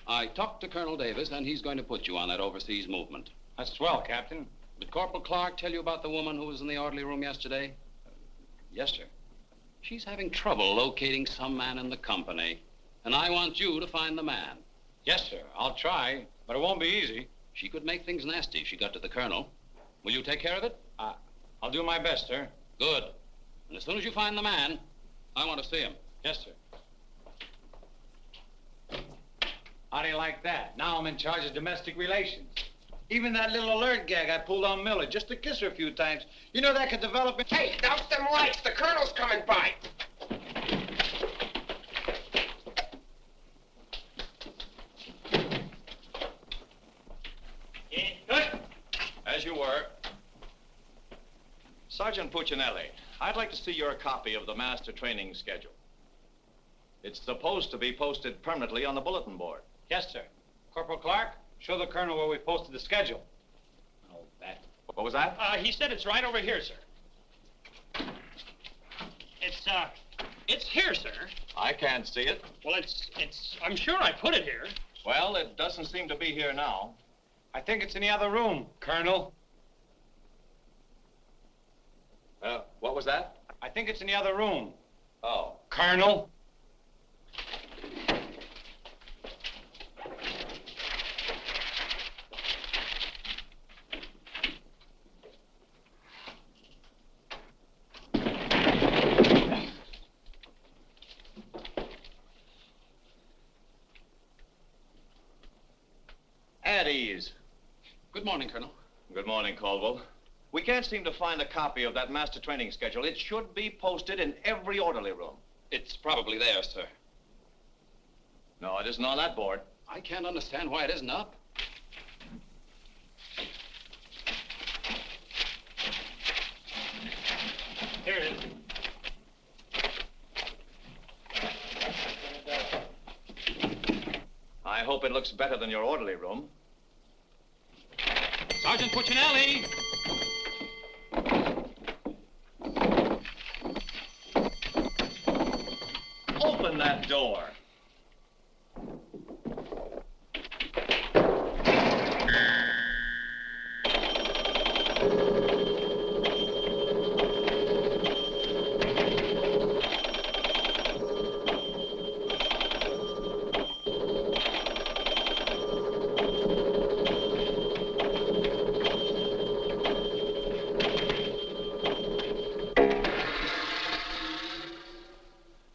I talked to Colonel Davis, and he's going to put you on that overseas movement. That's swell, Captain. Did Corporal Clark tell you about the woman who was in the orderly room yesterday? Yes, sir. She's having trouble locating some man in the company, and I want you to find the man. Yes, sir. I'll try, but it won't be easy. She could make things nasty if she got to the colonel. Will you take care of it? I'll do my best, sir. Good. And as soon as you find the man, I want to see him. Yes, sir. How do you like that? Now I'm in charge of domestic relations. Even that little alert gag I pulled on Miller just to kiss her a few times. You know that could develop in... Hey, douse them lights. The colonel's coming by. As you were. Sergeant Puccinelli, I'd like to see your copy of the master training schedule. It's supposed to be posted permanently on the bulletin board. Yes, sir. Corporal Clark, show the colonel where we posted the schedule. Oh, that. What was that? He said it's right over here, sir. It's here, sir. I can't see it. Well, I'm sure I put it here. Well, it doesn't seem to be here now. I think it's in the other room, Colonel. What was that? I think it's in the other room. Oh. Colonel. At ease. Good morning, Colonel. Good morning, Caldwell. We can't seem to find a copy of that master training schedule. It should be posted in every orderly room. It's probably there, sir. No, it isn't on that board. I can't understand why it isn't up. Here it is. I hope it looks better than your orderly room. Sergeant Puccinelli! Open that door.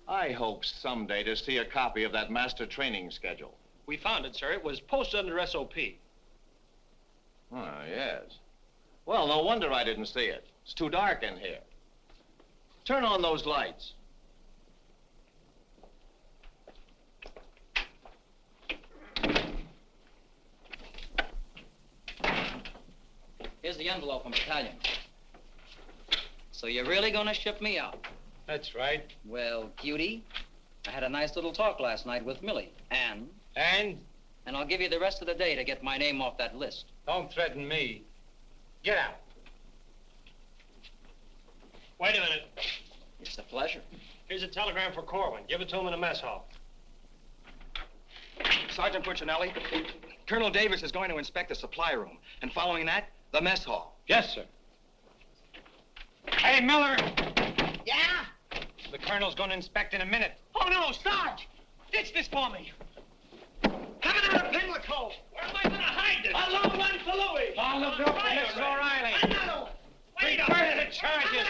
I hope someday to see a copy of that master training schedule. We found it, sir. It was posted under SOP. Oh, yes. Well, no wonder I didn't see it. It's too dark in here. Turn on those lights. Here's the envelope from battalion. So you're really gonna ship me out? That's right. Well, cutie, I had a nice little talk last night with Millie. And? And I'll give you the rest of the day to get my name off that list. Don't threaten me. Get out. Wait a minute. It's a pleasure. Here's a telegram for Corwin. Give it to him in the mess hall. Sergeant Puccinelli, Colonel Davis is going to inspect the supply room, and following that, the mess hall. Yes, sir. Hey, Miller! Yeah? The colonel's going to inspect in a minute. Oh, no, Sarge! Ditch this for me. Coming out of Pimlico. Where am I going to hide this? A long one for Louis. On the bill for Mrs. O'Reilly. Another one. Wait Reverse the charges.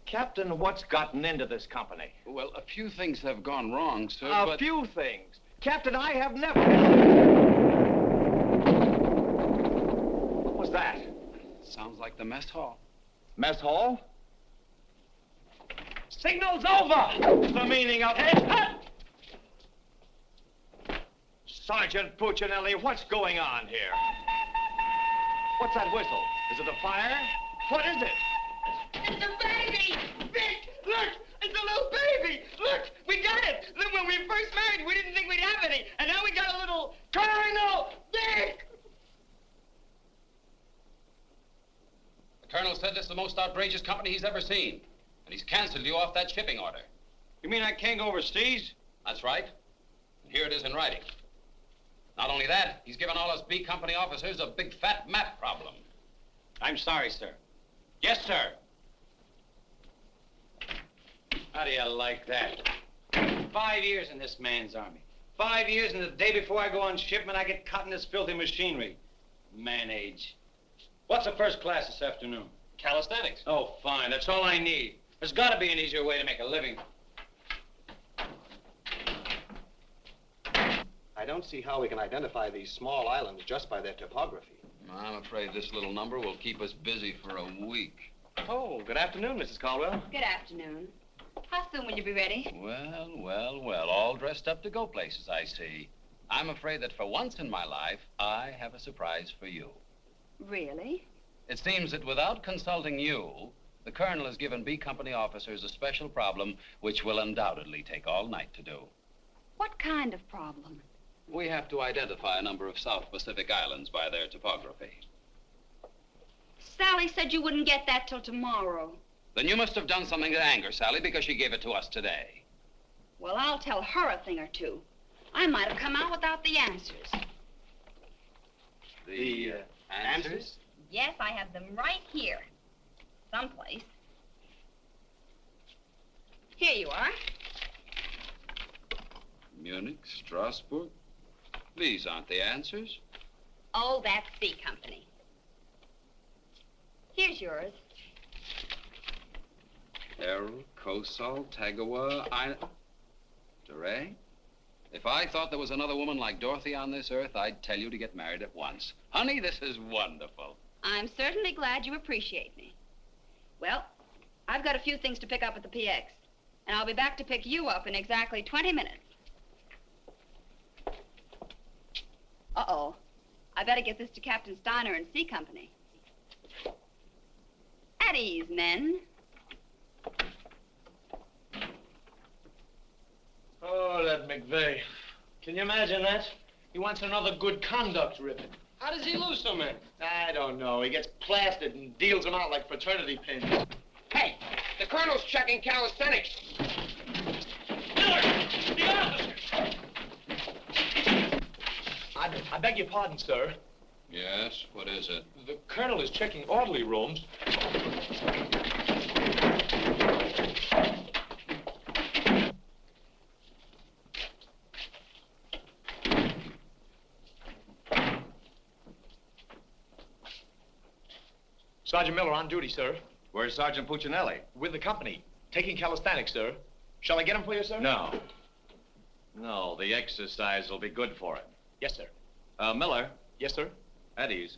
Captain, what's gotten into this company? Well, a few things have gone wrong, sir, A few things. Captain, I have never... What was that? Sounds like the mess hall. Mess hall? Signal's over. The meaning of it? Sergeant Puccinelli, what's going on here? What's that whistle? Is it a fire? What is it? It's a baby! Vic, look! It's a little baby! Look, we got it! Look, when we first married, we didn't think we'd have any. And now we got a little Colonel Vic! The colonel said this is the most outrageous company he's ever seen. And he's canceled you off that shipping order. You mean I can't go overseas? That's right. And here it is in writing. Not only that, he's given all us B Company officers a big fat map problem. I'm sorry, sir. Yes, sir. How do you like that? 5 years in this man's army. 5 years, and the day before I go on shipment, I get caught in this filthy machinery. Man age. What's the first class this afternoon? Calisthenics. Oh, fine. That's all I need. There's got to be an easier way to make a living. I don't see how we can identify these small islands just by their topography. I'm afraid this little number will keep us busy for a week. Oh, good afternoon, Mrs. Caldwell. Good afternoon. How soon will you be ready? Well, all dressed up to go places, I see. I'm afraid that for once in my life, I have a surprise for you. Really? It seems that without consulting you, the colonel has given B Company officers a special problem which will undoubtedly take all night to do. What kind of problem? We have to identify a number of South Pacific islands by their topography. Sally said you wouldn't get that till tomorrow. Then you must have done something to anger Sally because she gave it to us today. Well, I'll tell her a thing or two. I might have come out without the answers. The answers? Yes, I have them right here. Someplace. Here you are. Munich, Strasbourg. These aren't the answers. Oh, that's C Company. Here's yours. Errol, Kosal, Tagawa, DeRay? If I thought there was another woman like Dorothy on this earth, I'd tell you to get married at once. Honey, this is wonderful. I'm certainly glad you appreciate me. Well, I've got a few things to pick up at the PX, and I'll be back to pick you up in exactly 20 minutes. Uh-oh. I better get this to Captain Steiner and C Company. At ease, men. Oh, that McVeigh. Can you imagine that? He wants another good conduct ribbon. How does he lose so many? I don't know. He gets plastered and deals them out like fraternity pins. Hey, the colonel's checking calisthenics. Miller, the officer. I beg your pardon, sir. Yes, what is it? The colonel is checking orderly rooms. Sergeant Miller on duty, sir. Where's Sergeant Puccinelli? With the company. Taking calisthenics, sir. Shall I get him for you, sir? No. No, the exercise will be good for him. Yes, sir. Miller. Yes, sir. At ease.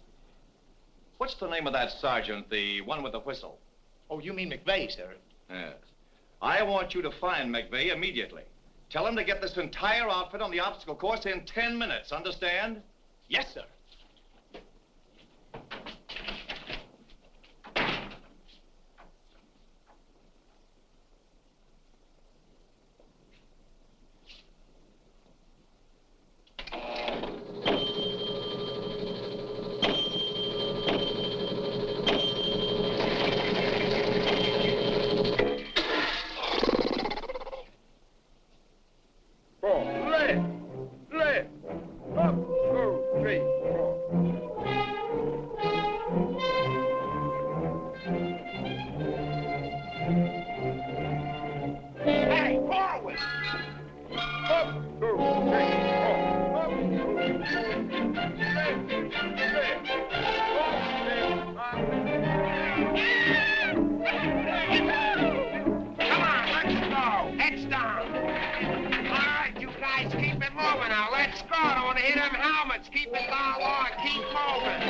What's the name of that sergeant, the one with the whistle? Oh, you mean McVeigh, sir? Yes. I want you to find McVeigh immediately. Tell him to get this entire outfit on the obstacle course in 10 minutes, understand? Yes, sir. Come on, let's go. Heads down. All right, you guys, keep it moving now. Let's go. Don't want to hit them helmets. Keep it down low and keep moving.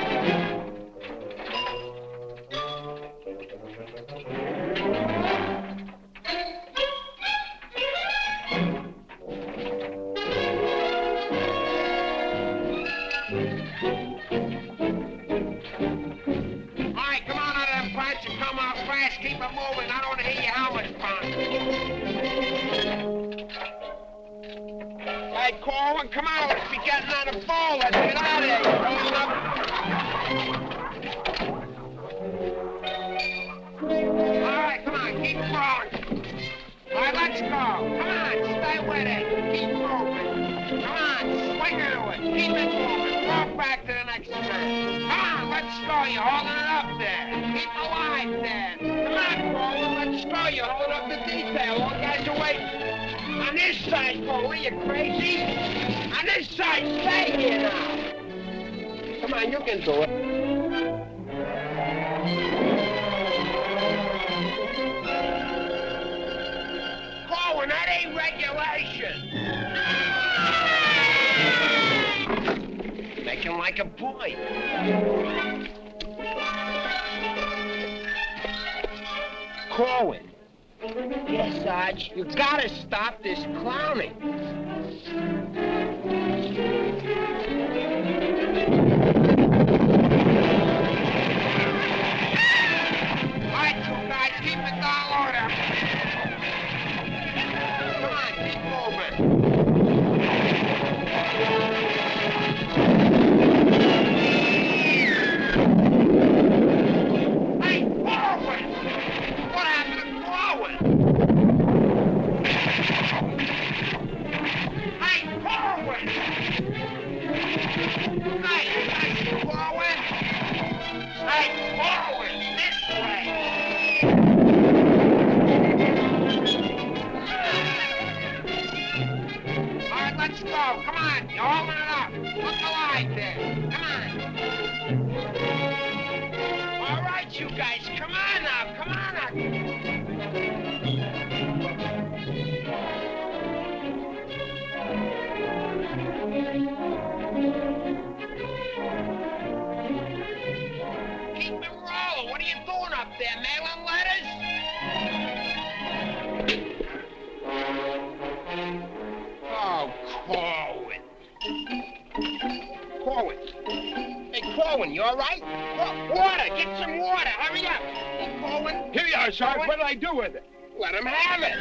All right, come on out of them pipes and come out fast. Keep it moving. I don't want to hear your helmets pound. Hey, Corwin, come on. Let's be getting on the ball. Let's get out of here. You're rolling up. All right, come on. Keep crawling. All right, let's go. Come on. Stay with it. Keep moving. Come on. Swing into it. Keep it moving. Walk back to the next turn. Come on. Let's go. You're holding it up there. Keep alive there. Come on, Corwin. Let's go. You're holding up the detail. All guys are waiting. On this side, Corwin. You crazy? On this side, stay here now. Come on. You can do it. Corwin, that ain't regulation. Make him like a boy. Corwin. Yes, Sarge, you gotta stop this clowning. All right, you guys, keep it down order. Come on, keep moving. Hey, Corwin! What happened to Corwin? Hey, Corwin! Hey, Corwin! Hey, Corwin, this way! All right, let's go. Come on, you're holding it up. Look alive there. Come on. All right, you guys, come on now. Come on now. Keep it rolling. What are you doing up there, mailing letters? Oh, Corwin. Corwin. Hey, Corwin, you all right? Water. Get some water. Hurry up. Hey, Corwin. Here you are, Sarge. What did I do with it? Let him have it.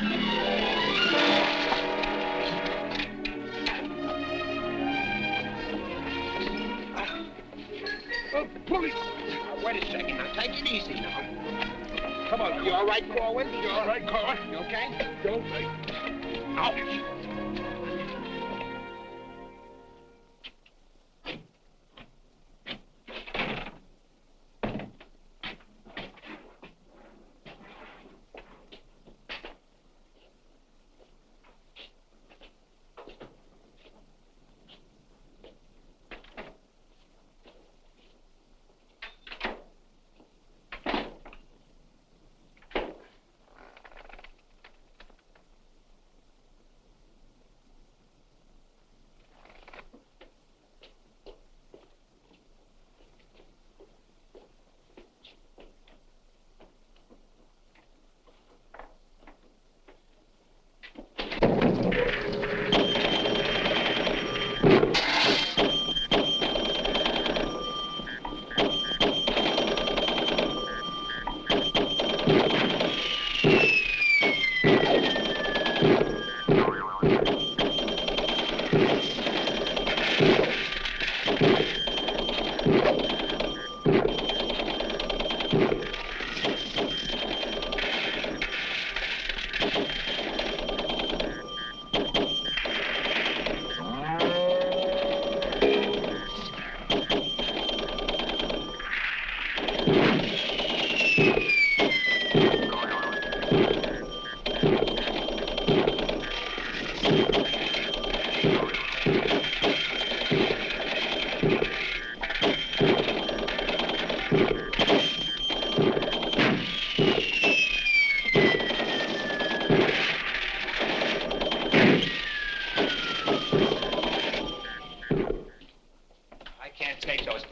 Oh, police. Wait a second. Now, take it easy now. Come on. You all right, Corwin? You all right, Corwin? You okay? You all right? Ouch.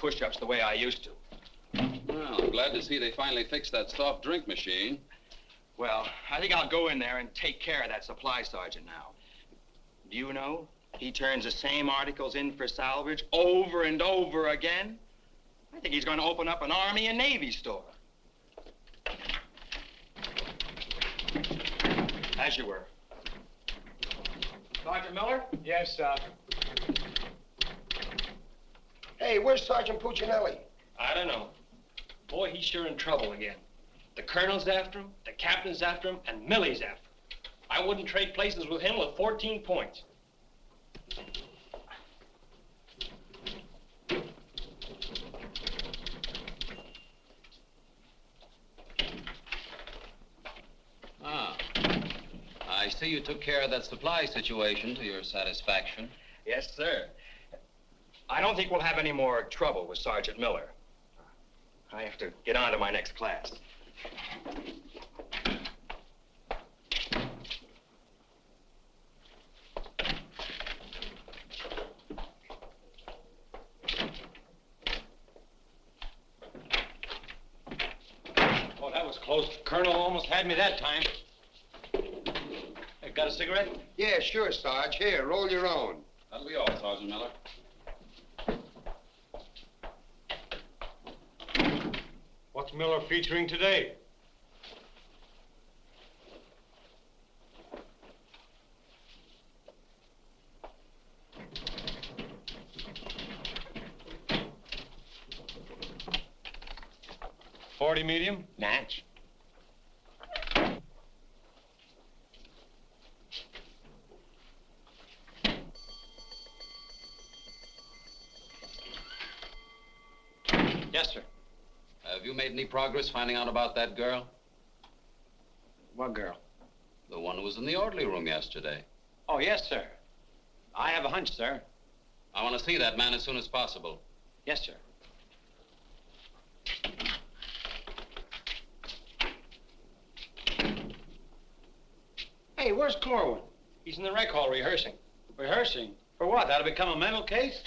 push-ups the way I used to. Well, I'm glad to see they finally fixed that soft drink machine. Well, I think I'll go in there and take care of that supply sergeant now. Do you know, he turns the same articles in for salvage over and over again. I think he's going to open up an Army and Navy store. As you were. Sergeant Miller? Yes, sir. Hey, where's Sergeant Puccinelli? I don't know. Boy, he's sure in trouble again. The colonel's after him, the captain's after him, and Millie's after him. I wouldn't trade places with him with 14 points. Ah. I see you took care of that supply situation to your satisfaction. Yes, sir. I don't think we'll have any more trouble with Sergeant Miller. I have to get on to my next class. Oh, that was close. Colonel almost had me that time. Hey, got a cigarette? Yeah, sure, Sarge. Here, roll your own. That'll be all, Sergeant Miller. What's Miller featuring today? .40 medium? Match. Yes, sir. Have you made any progress finding out about that girl? What girl? The one who was in the orderly room yesterday. Oh, yes, sir. I have a hunch, sir. I want to see that man as soon as possible. Yes, sir. Hey, where's Corwin? He's in the rec hall rehearsing. Rehearsing? For what? That'll become a mental case?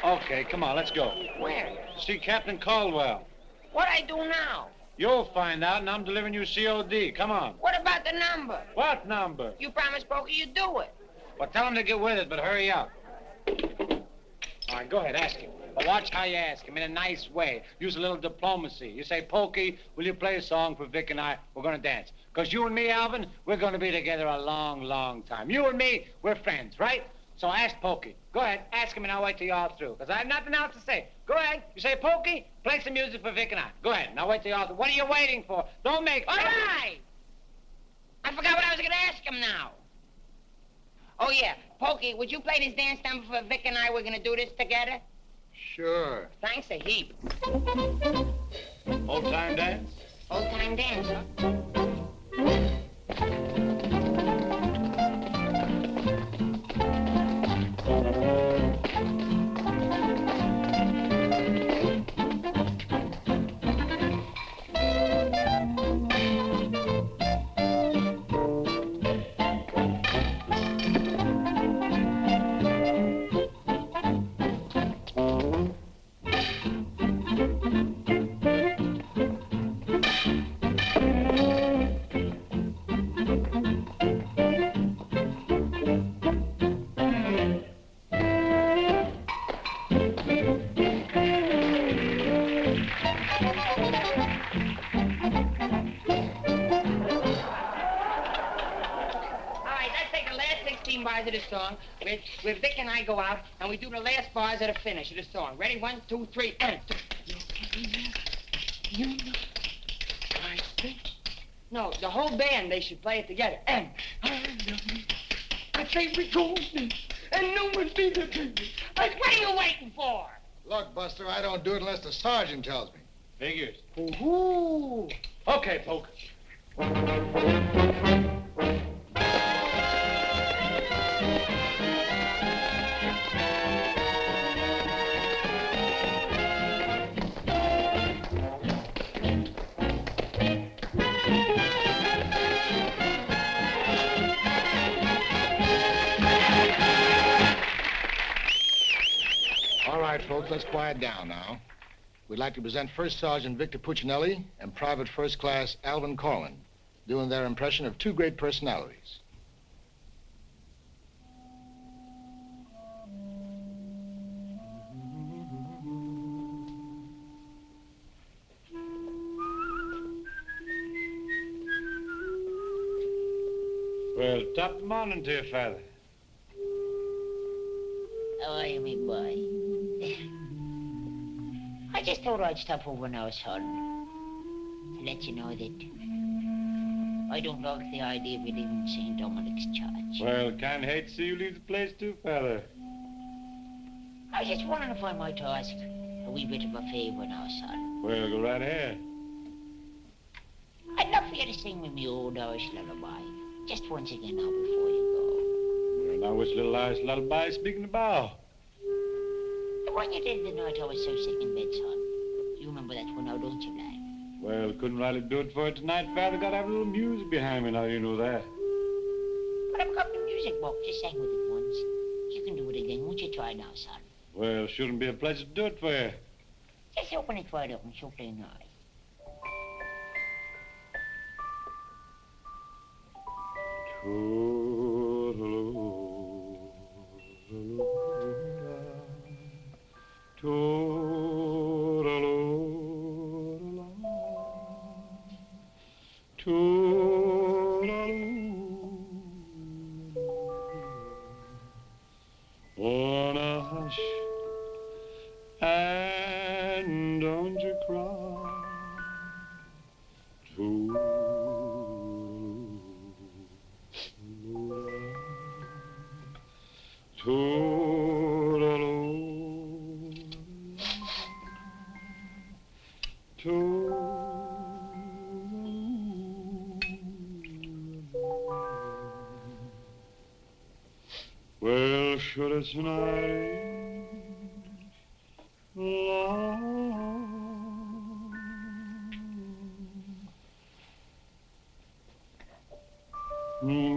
Okay, come on, let's go. Where? See Captain Caldwell. What I do now? You'll find out, and I'm delivering you COD. Come on. What about the number? What number? You promised Pokey you'd do it. Well, tell him to get with it, but hurry up. All right, go ahead, ask him. But watch how you ask him, in a nice way. Use a little diplomacy. You say, Pokey, will you play a song for Vic and I? We're going to dance. Because you and me, Alvin, we're going to be together a long, long time. You and me, we're friends, right? So ask Pokey. Go ahead, ask him, and I'll wait till you're all through. Because I have nothing else to say. Go ahead. You say, Pokey, play some music for Vic and I. Go ahead, and I'll wait till you're all through. What are you waiting for? Don't make... All right. I forgot what I was going to ask him now. Oh, yeah. Pokey, would you play this dance number for Vic and I? We're going to do this together. Sure. Thanks a heap. Old-time dance? Old-time dance, huh? bars of the song where Vic and I go out and we do the last bars of the finish of the song. Ready? 1, 2, 3, and... You know, I think... No, the whole band, they should play it together. And I love you. My favorite golden, and no one be the baby. Like, what are you waiting for? Look, Buster, I don't do it unless the sergeant tells me. Figures. Ooh. Okay, Poke. All right, folks, let's quiet down now. We'd like to present First Sergeant Victor Puccinelli and Private First Class Alvin Corlin, doing their impression of two great personalities. Well, top morning to you, Father. How are you, me boy? I just thought I'd stop over now, son, to let you know that I don't like the idea of you leaving St. Dominic's Church. Well, can't hate to see you leave the place too, Father. I was just wondering if I might ask a wee bit of a favor now, son. Well, go right ahead. I'd love for you to sing me my old Irish lullaby, just once again now before you Well, now which little Irish lullaby speaking about? go. The one you did the night I was so sick in bed, son. You remember that one now, don't you, lad? Well, couldn't rightly do it for you tonight, Father. Gotta have a little music behind me now, you know that. But I've got the music book. Just sang with it once. You can do it again. Won't you try now, son? Well, shouldn't be a pleasure to do it for you. Just open it wide open, so plain nice. Wanna hush and don't you cry. Well, should it's night long,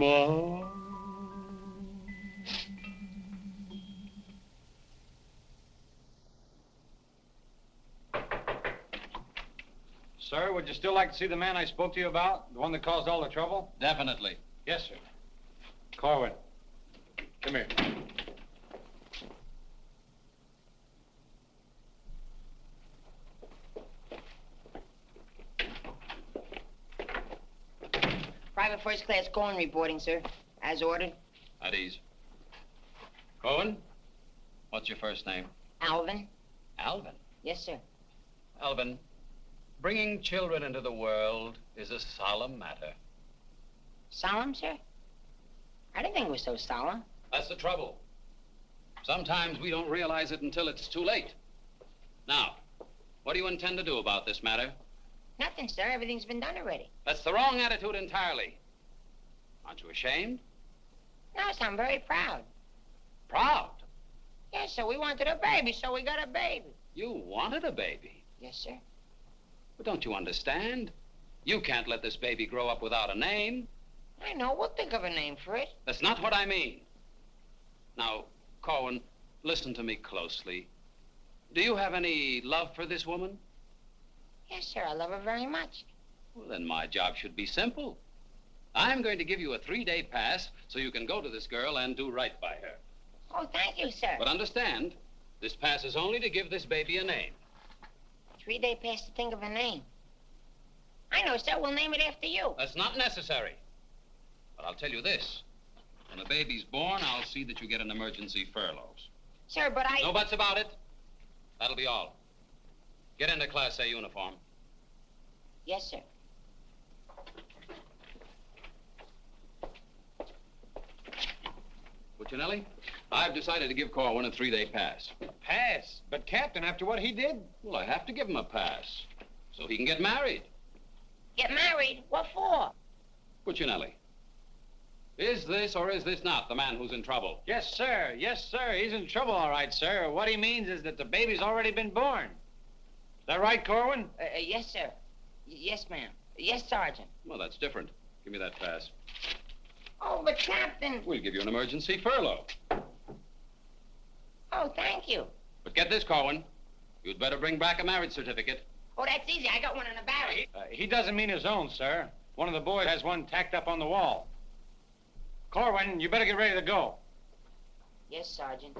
but Sir, would you still like to see the man I spoke to you about? The one that caused all the trouble? Definitely. Yes, sir. Corwin, come here. Private First Class Corn reporting, sir. As ordered. At ease. Cohen, what's your first name? Alvin. Alvin. Yes, sir. Alvin, bringing children into the world is a solemn matter. Solemn, sir? I didn't think it was so solemn. That's the trouble. Sometimes we don't realize it until it's too late. Now, what do you intend to do about this matter? Nothing, sir. Everything's been done already. That's the wrong attitude entirely. Aren't you ashamed? No, sir, I'm very proud. Proud? Yes, sir. We wanted a baby, so we got a baby. You wanted a baby? Yes, sir. But don't you understand? You can't let this baby grow up without a name. I know. We'll think of a name for it. That's not what I mean. Now, Corwin, listen to me closely. Do you have any love for this woman? Yes, sir. I love her very much. Well, then my job should be simple. I'm going to give you a 3-day pass so you can go to this girl and do right by her. Oh, thank you, sir. But understand, this pass is only to give this baby a name. 3-day pass to think of a name. I know, sir. We'll name it after you. That's not necessary. But I'll tell you this. The When the baby's born, I'll see that you get an emergency furlough. Sir, but I... No buts about it. That'll be all. Get into Class A uniform. Yes, sir. Puccinelli, I've decided to give Corwin a 3-day pass. A pass? But, Captain, after what he did? Well, I have to give him a pass so he can get married. Get married? What for? Puccinelli, is this or is this not the man who's in trouble? Yes, sir. Yes, sir. He's in trouble, all right, sir. What he means is that the baby's already been born. Is that right, Corwin? Yes, sir. Yes, ma'am. Yes, Sergeant. Well, that's different. Give me that pass. Oh, but Captain... We'll give you an emergency furlough. Oh, thank you. But get this, Corwin. You'd better bring back a marriage certificate. Oh, that's easy. I got one in the barracks. He doesn't mean his own, sir. One of the boys has one tacked up on the wall. Corwin, you better get ready to go. Yes, Sergeant.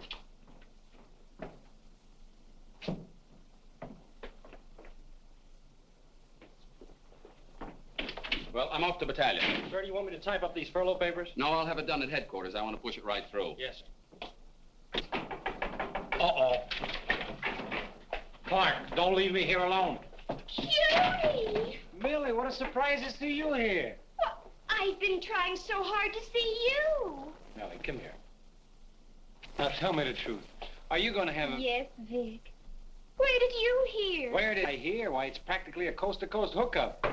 Well, I'm off to battalion. Sir, do you want me to type up these furlough papers? No, I'll have it done at headquarters. I want to push it right through. Yes, sir. Uh-oh. Clark, don't leave me here alone. Cutie! Millie, what a surprise to see you here. Well, I've been trying so hard to see you. Millie, come here. Now, tell me the truth. Are you going to have a... Yes, Vic. Where did you hear? Where did I hear? Why, it's practically a coast-to-coast hookup.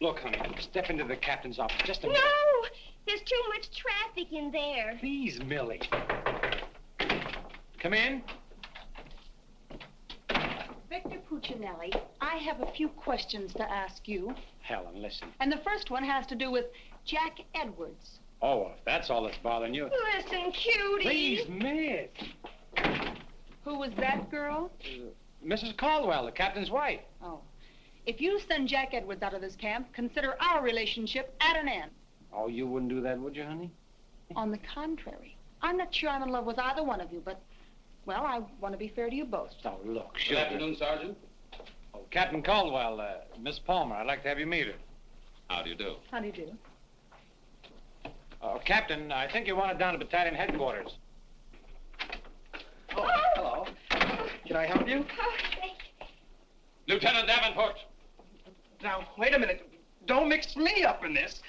Look, honey, step into the captain's office just a minute. No! There's too much traffic in there. Please, Millie. Come in. Victor Puccinelli, I have a few questions to ask you. Helen, listen. And the first one has to do with Jack Edwards. Oh, if that's all that's bothering you. Listen, Cutie. Please, miss. Who was that girl? Mrs. Caldwell, the captain's wife. Oh. If you send Jack Edwards out of this camp, consider our relationship at an end. Oh, you wouldn't do that, would you, honey? On the contrary. I'm not sure I'm in love with either one of you, but, well, I want to be fair to you both. Oh, look, Good afternoon, Sergeant. Oh, Captain Caldwell, Miss Palmer, I'd like to have you meet her. How do you do? How do you do? Captain, I think you want it down to battalion headquarters. Oh, hello. Can I help you? Oh, thank you. Lieutenant Davenport. Now, wait a minute. Don't mix me up in this.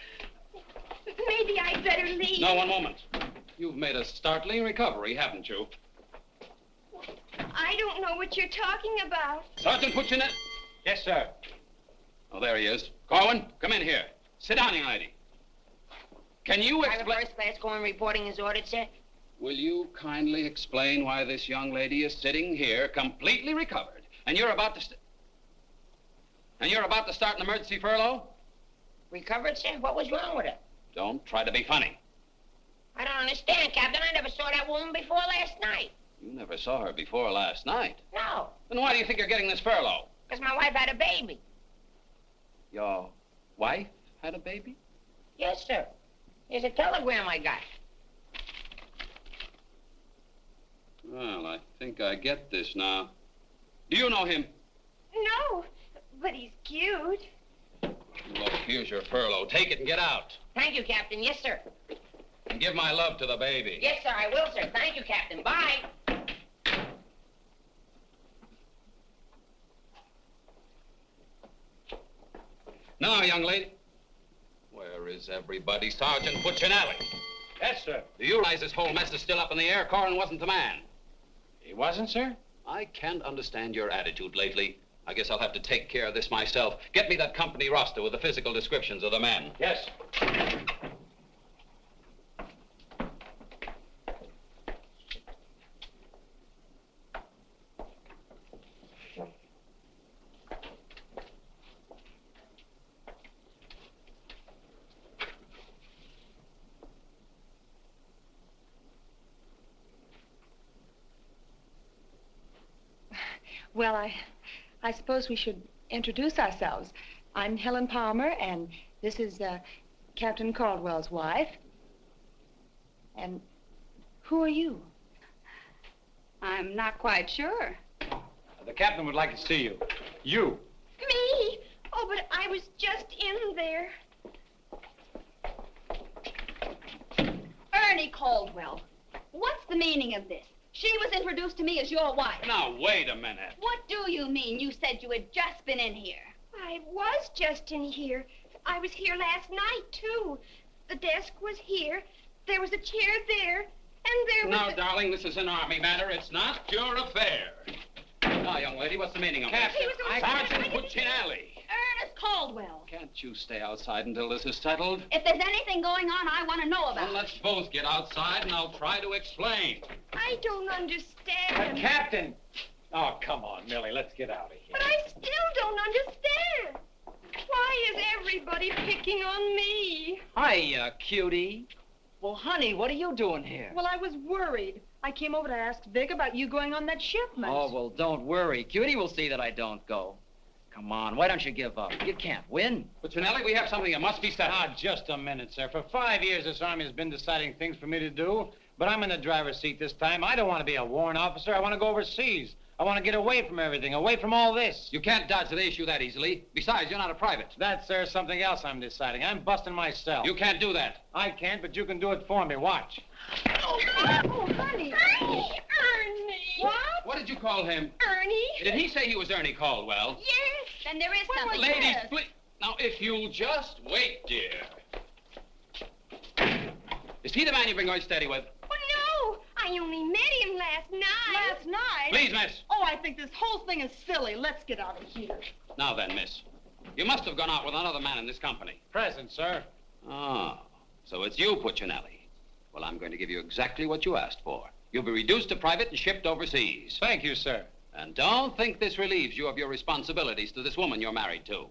Maybe I'd better leave. No, one moment. You've made a startling recovery, haven't you? I don't know what you're talking about. Sergeant Puccinelli. Yes, sir. Oh, there he is. Corwin, come in here. Sit down, young lady. Can you Private explain... first class going reporting as ordered, sir. Will you kindly explain why this young lady is sitting here completely recovered, and you're about to start an emergency furlough? Recovered, sir? What was wrong with her? Don't try to be funny. I don't understand, Captain. I never saw that woman before last night. You never saw her before last night. No, Then why do you think you're getting this furlough? because my wife had a baby. Your wife had a baby? Yes, sir. Here's a telegram I got. Well, I think I get this now. Do you know him? No, but he's cute. Look, here's your furlough. Take it and get out. Thank you, Captain. Yes, sir. And give my love to the baby. Yes, sir, I will, sir. Thank you, Captain. Bye. Now, young lady. Where is everybody? Sergeant Puccinelli. Yes, sir. Do you realize this whole mess is still up in the air? Corwin wasn't the man. He wasn't, sir? I can't understand your attitude lately. I guess I'll have to take care of this myself. Get me that company roster with the physical descriptions of the men. Yes. Well, I suppose we should introduce ourselves. I'm Helen Palmer, and this is Captain Caldwell's wife. And who are you? I'm not quite sure. The captain would like to see you. You. Me? Oh, but I was just in there. Ernie Caldwell, what's the meaning of this? She was introduced to me as your wife. Now, wait a minute. What do you mean? You said you had just been in here. I was just in here. I was here last night, too. The desk was here. There was a chair there. And there was... Now, darling, this is an Army matter. It's not your affair. Now, young lady, what's the meaning of Captain, this? Sergeant Puccinelli. Ernest Caldwell. Can't you stay outside until this is settled? If there's anything going on, I want to know about Well, let's both get outside, and I'll try to explain. I don't understand. Captain! Oh, come on, Millie, let's get out of here. But I still don't understand. Why is everybody picking on me? Hiya, cutie. Well, honey, what are you doing here? Well, I was worried. I came over to ask Vic about you going on that shipment. Oh, well, don't worry. Cutie will see that I don't go. Come on, why don't you give up? You can't win. Puccinelli, we have something that must be settled. Ah, just a minute, sir. For 5 years, this Army has been deciding things for me to do, but I'm in the driver's seat this time. I don't want to be a warrant officer. I want to go overseas. I want to get away from everything, away from all this. You can't dodge the issue that easily. Besides, you're not a private. That's, sir, something else I'm deciding. I'm busting myself. You can't do that. I can't, but you can do it for me. Watch. Oh, honey. Ernie. What? What did you call him? Ernie. Did he say he was Ernie Caldwell? Yes. Then there is something. Ladies, please. Now, if you'll just wait, dear. Is he the man you've been going steady with? Oh, no. I only met him last night. Last night? Please, miss. Oh, I think this whole thing is silly. Let's get out of here. Now then, miss. You must have gone out with another man in this company. Present, sir. Oh, so it's you, Puccinelli. Well, I'm going to give you exactly what you asked for. You'll be reduced to private and shipped overseas. Thank you, sir. And don't think this relieves you of your responsibilities to this woman you're married to.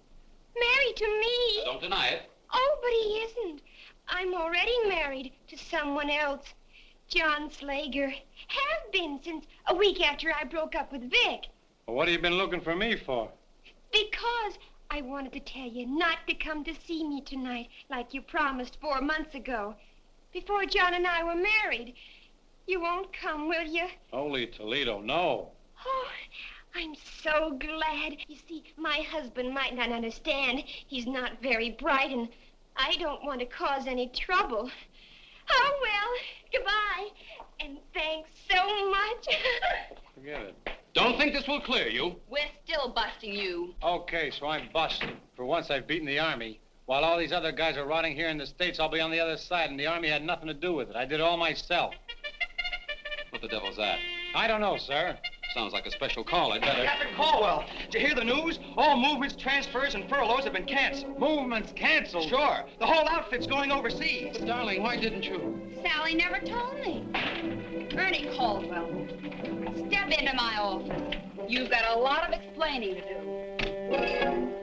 Married to me? Don't deny it. Oh, but he isn't. I'm already married to someone else. John Slager. Have been since a week after I broke up with Vic. Well, what have you been looking for me for? Because I wanted to tell you not to come to see me tonight like you promised 4 months ago. Before John and I were married. You won't come, will you? Holy Toledo, no. Oh, I'm so glad. You see, my husband might not understand. He's not very bright, and I don't want to cause any trouble. Oh, well, goodbye. And thanks so much. Forget it. Don't think this will clear you. We're still busting you. Okay, so I'm busted. For once, I've beaten the Army. While all these other guys are rotting here in the States, I'll be on the other side, and the Army had nothing to do with it. I did it all myself. What the devil's that? I don't know, sir. Sounds like a special call. I'd better... Captain Caldwell, did you hear the news? All movements, transfers, and furloughs have been canceled. Movements canceled? Sure. The whole outfit's going overseas. But, darling, why didn't you? Sally never told me. Ernie Caldwell, step into my office. You've got a lot of explaining to do.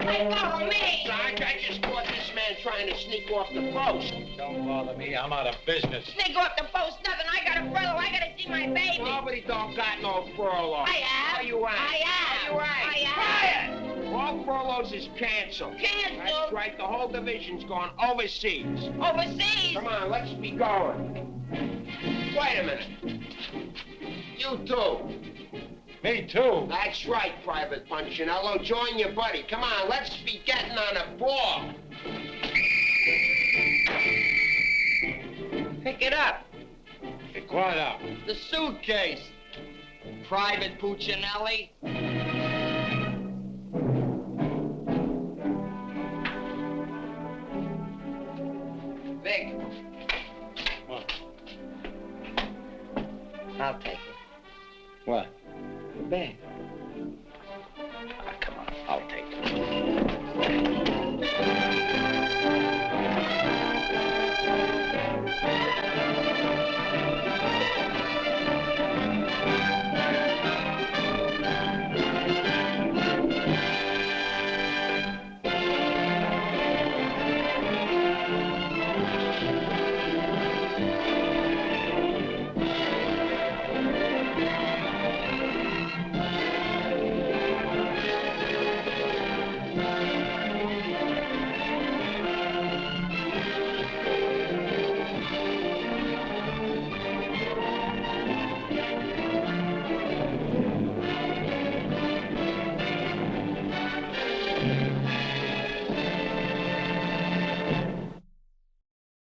Hey, follow me! Sarge, I just caught this man trying to sneak off the post. Don't bother me. I'm out of business. Sneak off the post, nothing. I got a furlough. I got to see my baby. Nobody don't got no furlough. I have. No, you ain't. I have. No, you ain't. I have. Quiet! All furloughs is canceled. Canceled? That's right. The whole division's gone overseas. Overseas? Come on, let's be going. Wait a minute. You too. Me too. That's right, Private Punchinello. Join your buddy. Come on, let's be getting on a ball. Pick it up. Be quiet out. The suitcase. Private Puccinelli. Vic. What? I'll take it. What? The bag.